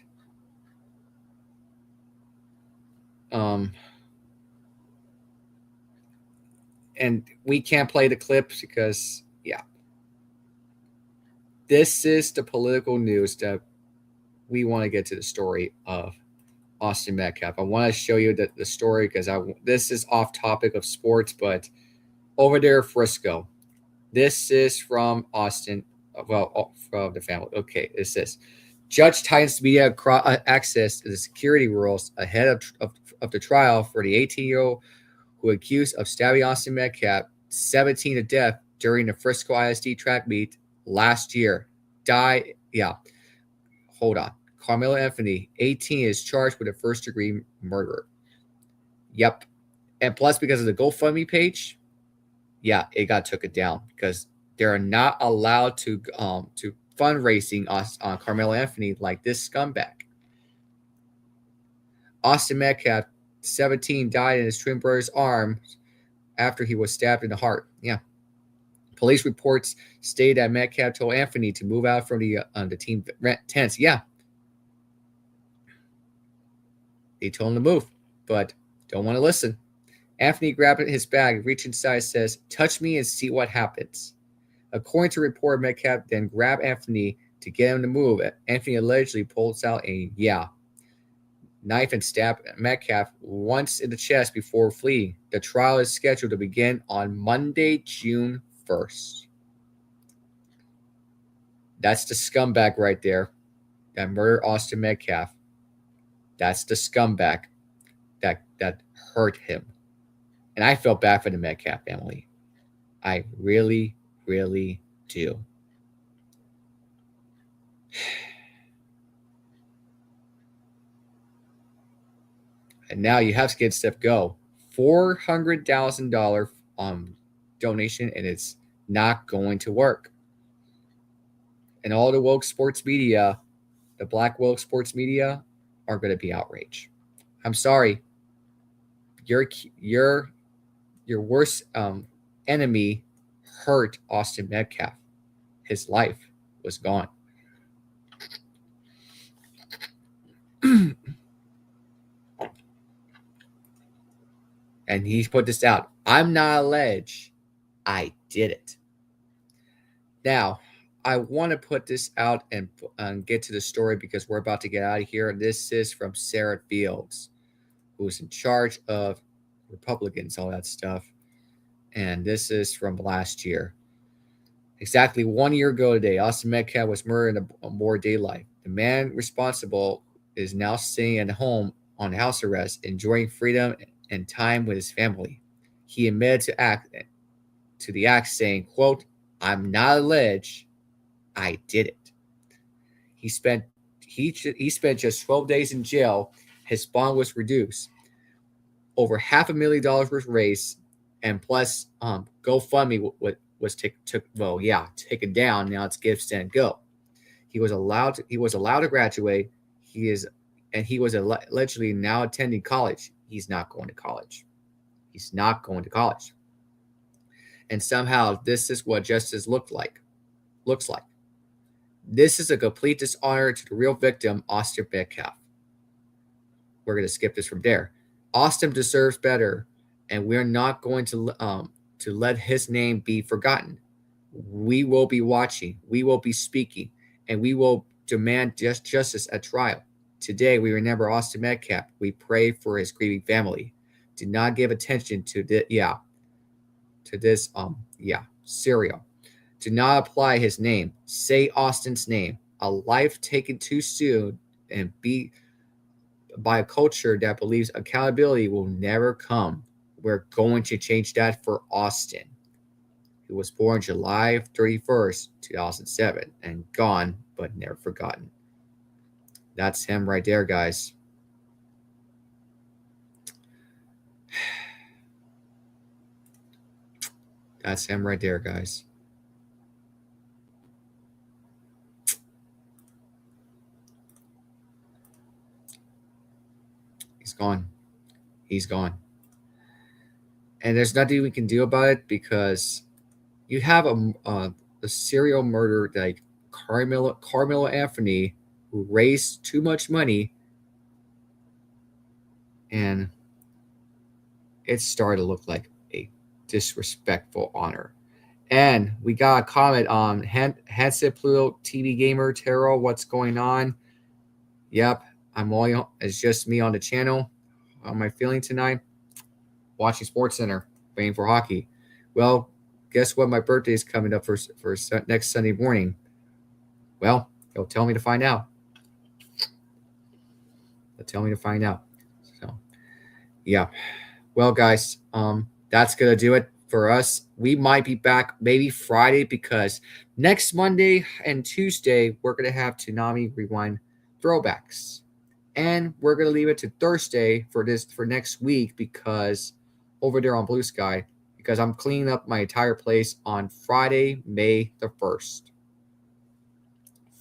and we can't play the clips because this is the political news that we want to get to the story of Austin Metcalf. I want to show you the story because this is off topic of sports, but over there, Frisco. This is from Austin, from the family. Okay, it says, Judge tightens media access to the security rules ahead of the trial for the 18-year-old who accused of stabbing Austin Metcalf, 17, to death during the Frisco ISD track meet last year. Hold on. Carmelo Anthony, 18, is charged with a first-degree murder. Yep. And plus, because of the GoFundMe page, it got taken down because they're not allowed to fundraising on Carmelo Anthony like this scumbag. Austin Metcalf, 17, died in his twin brother's arms after he was stabbed in the heart. Yeah. Police reports state that Metcalf told Anthony to move out from the team tents. Yeah. They told him to move, but don't want to listen. Anthony grabbed his bag, reached inside, says, "Touch me and see what happens." According to report, Metcalf then grabbed Anthony to get him to move. Anthony allegedly pulls out a knife and stabbed Metcalf once in the chest before fleeing. The trial is scheduled to begin on Monday, June 1st. That's the scumbag right there that murdered Austin Metcalf. That's the scumbag that hurt him. And I felt bad for the Metcalf family. I really, really do. And now you have Skid Step Go. $400,000 donation, and it's not going to work. And all the woke sports media, the black woke sports media, are going to be outraged. I'm sorry. Your worst enemy hurt Austin Metcalf. His life was gone. And he put this out. I'm not alleged. I did it. Now, I want to put this out and get to the story because we're about to get out of here. This is from Sarah Fields, who's in charge of Republicans, all that stuff. And this is from last year. Exactly 1 year ago today, Austin Metcalf was murdered in a broad daylight. The man responsible is now sitting at home on house arrest, enjoying freedom and time with his family. He admitted to the act, saying, quote, "I'm not alleged. I did it." He spent just 12 days in jail. His bond was reduced. Over $500,000 was raised, and plus GoFundMe was taken down. Now it's Give, Stand, Go. He was allowed to graduate. He was allegedly now attending college. He's not going to college. He's not going to college. And somehow this is what justice looks like. This is a complete dishonor to the real victim, Austin Metcalf. We're going to skip this from there. Austin deserves better, and we're not going to let his name be forgotten. We will be watching. We will be speaking, and we will demand justice at trial. Today, we remember Austin Metcalf. We pray for his grieving family. Do not give attention to this serial. Do not apply his name. Say Austin's name. A life taken too soon and be by a culture that believes accountability will never come. We're going to change that for Austin. He was born July 31st, 2007, and gone but never forgotten. That's him right there, guys. That's him right there, guys. He's gone. He's gone. And there's nothing we can do about it because you have a serial murderer like Carmelo Anthony who raised too much money, and it started to look like a disrespectful honor. And we got a comment on Headset Pluto TV Gamer Terrell. What's going on? Yep, it's just me on the channel. How am I feeling tonight? Watching SportsCenter, waiting for hockey. Well, guess what? My birthday is coming up for next Sunday morning. Well, they'll tell me to find out. So, yeah. Well, guys, that's gonna do it for us. We might be back maybe Friday because next Monday and Tuesday we're gonna have Toonami Rewind Throwbacks, and we're gonna leave it to Thursday for next week because over there on Blue Sky, because I'm cleaning up my entire place on Friday, May the 1st.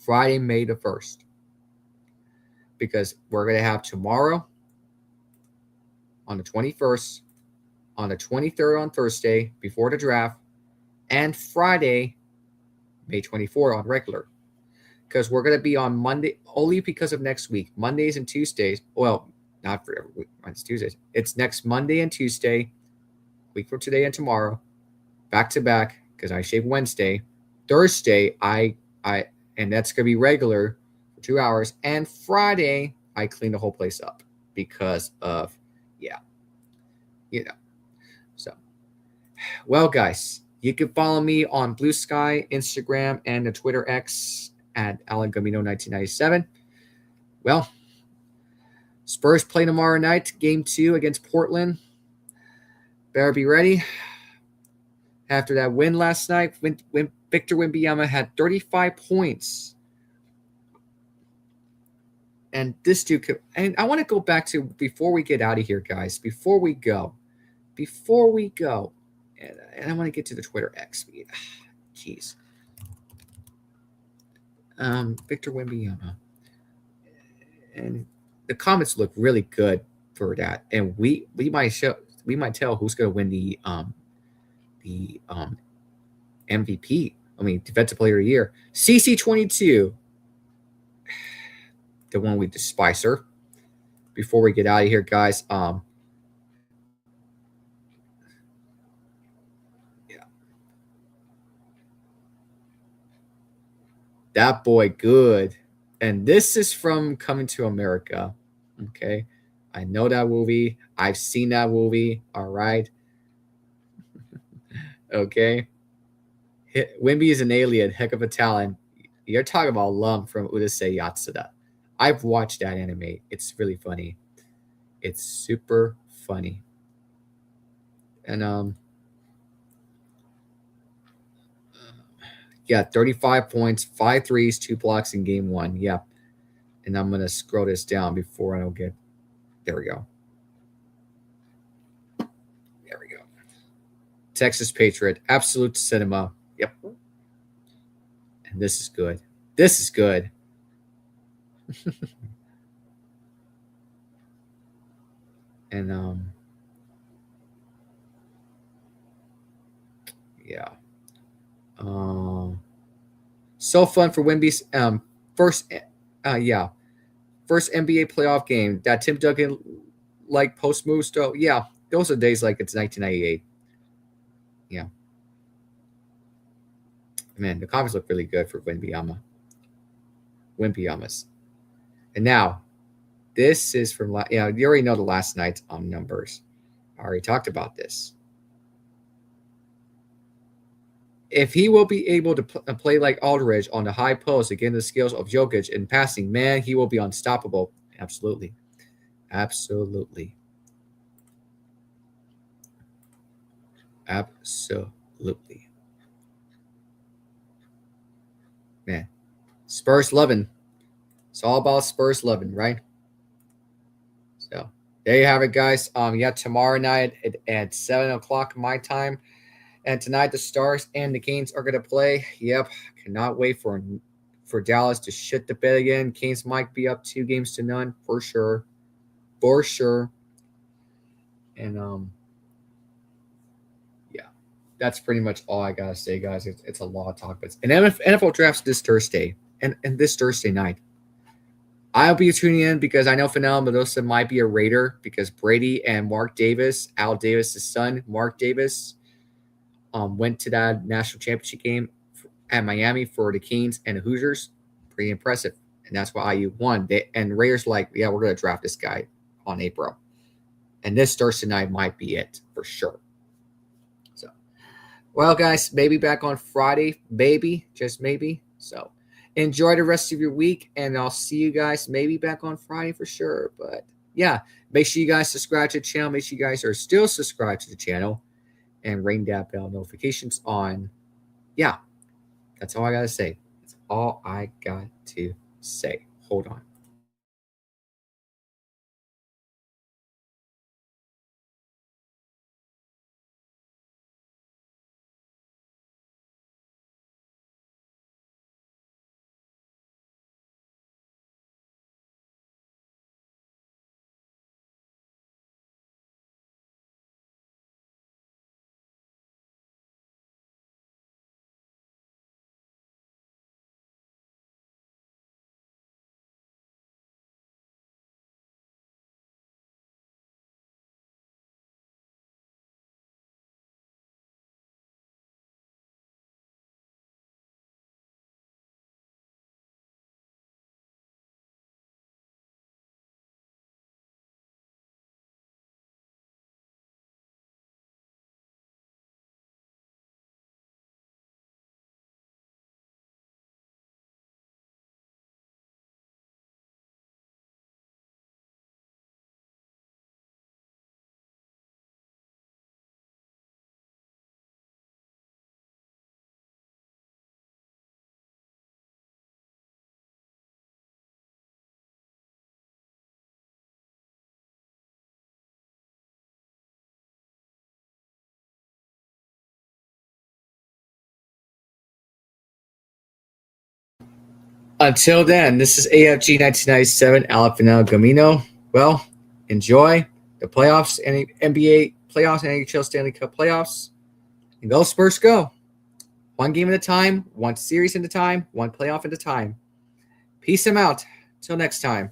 Friday, May the 1st. Because we're going to have tomorrow on the 21st, on the 23rd on Thursday before the draft, and Friday, May 24th on regular. Because we're going to be on Monday, only because of next week. Mondays and Tuesdays, well, not for every week, it's Tuesdays. It's next Monday and Tuesday, week from today and tomorrow, back to back, because I shave Wednesday. Thursday, and that's going to be regular for 2 hours. And Friday, I clean the whole place up because of, So, well, guys, you can follow me on Blue Sky, Instagram, and the Twitter X at Alan Gamino 1997. Well, Spurs play tomorrow night, game 2 against Portland. Better be ready. After that win last night, when Victor Wembanyama had 35 points. And this dude could, and I want to go back to before we get out of here, guys. Before we go, and I want to get to the Twitter X feed. Jeez. Victor Wembanyama. And the comments look really good for that. And we might tell who's going to win the MVP. I mean, Defensive Player of the Year. CC22. The one with the Spicer. Before we get out of here, guys, that boy good. And this is from Coming to America. Okay. I know that movie. I've seen that movie. All right. Okay. Wimby is an alien. Heck of a talent. You're talking about Lum from Urusei Yatsura. I've watched that anime. It's really funny. It's super funny. And 35 points, 5 threes, 2 blocks in game 1. Yep. And I'm gonna scroll this down before I don't get. There we go. There we go. Texas Patriot, absolute cinema. Yep. And this is good. This is good. And yeah. So fun for Wemby's first NBA playoff game. That Tim Duncan like post moves though. Yeah, those are days like it's 1998. Yeah. Man, the comments look really good for Wembanyama. Wembanyama's. And now, this is from you already know the last night's numbers. I already talked about this. If he will be able to play like Aldridge on the high post against the skills of Jokic in passing, man, he will be unstoppable. Absolutely. Absolutely. Absolutely. Man, Spurs loving. It's all about Spurs loving, right? So there you have it, guys. Tomorrow night at 7:00 my time, and tonight the Stars and the Canes are gonna play. Yep, cannot wait for Dallas to shit the bed again. Canes might be up 2-0 for sure, And yeah, that's pretty much all I gotta say, guys. It's a lot of talk, but NFL drafts this Thursday and this Thursday night. I'll be tuning in because I know Fennell Mendoza might be a Raider because Brady and Mark Davis, Al Davis' son, Mark Davis, went to that national championship game at Miami for the Canes and the Hoosiers. Pretty impressive. And that's why IU won. And Raiders like, yeah, we're going to draft this guy on April. And this Thursday night might be it for sure. So, well, guys, maybe back on Friday. Maybe, just maybe. So, enjoy the rest of your week, and I'll see you guys maybe back on Friday for sure. But yeah, make sure you guys subscribe to the channel. Make sure you guys are still subscribed to the channel and ring that bell notifications on. Yeah, that's all I got to say. That's all I got to say. Hold on. Until then, this is AFG 1997, Alfredo Gamino. Well, enjoy the playoffs, and NBA playoffs, and NHL Stanley Cup playoffs. And go Spurs, go. One game at a time, one series at a time, one playoff at a time. Peace them out. Till next time.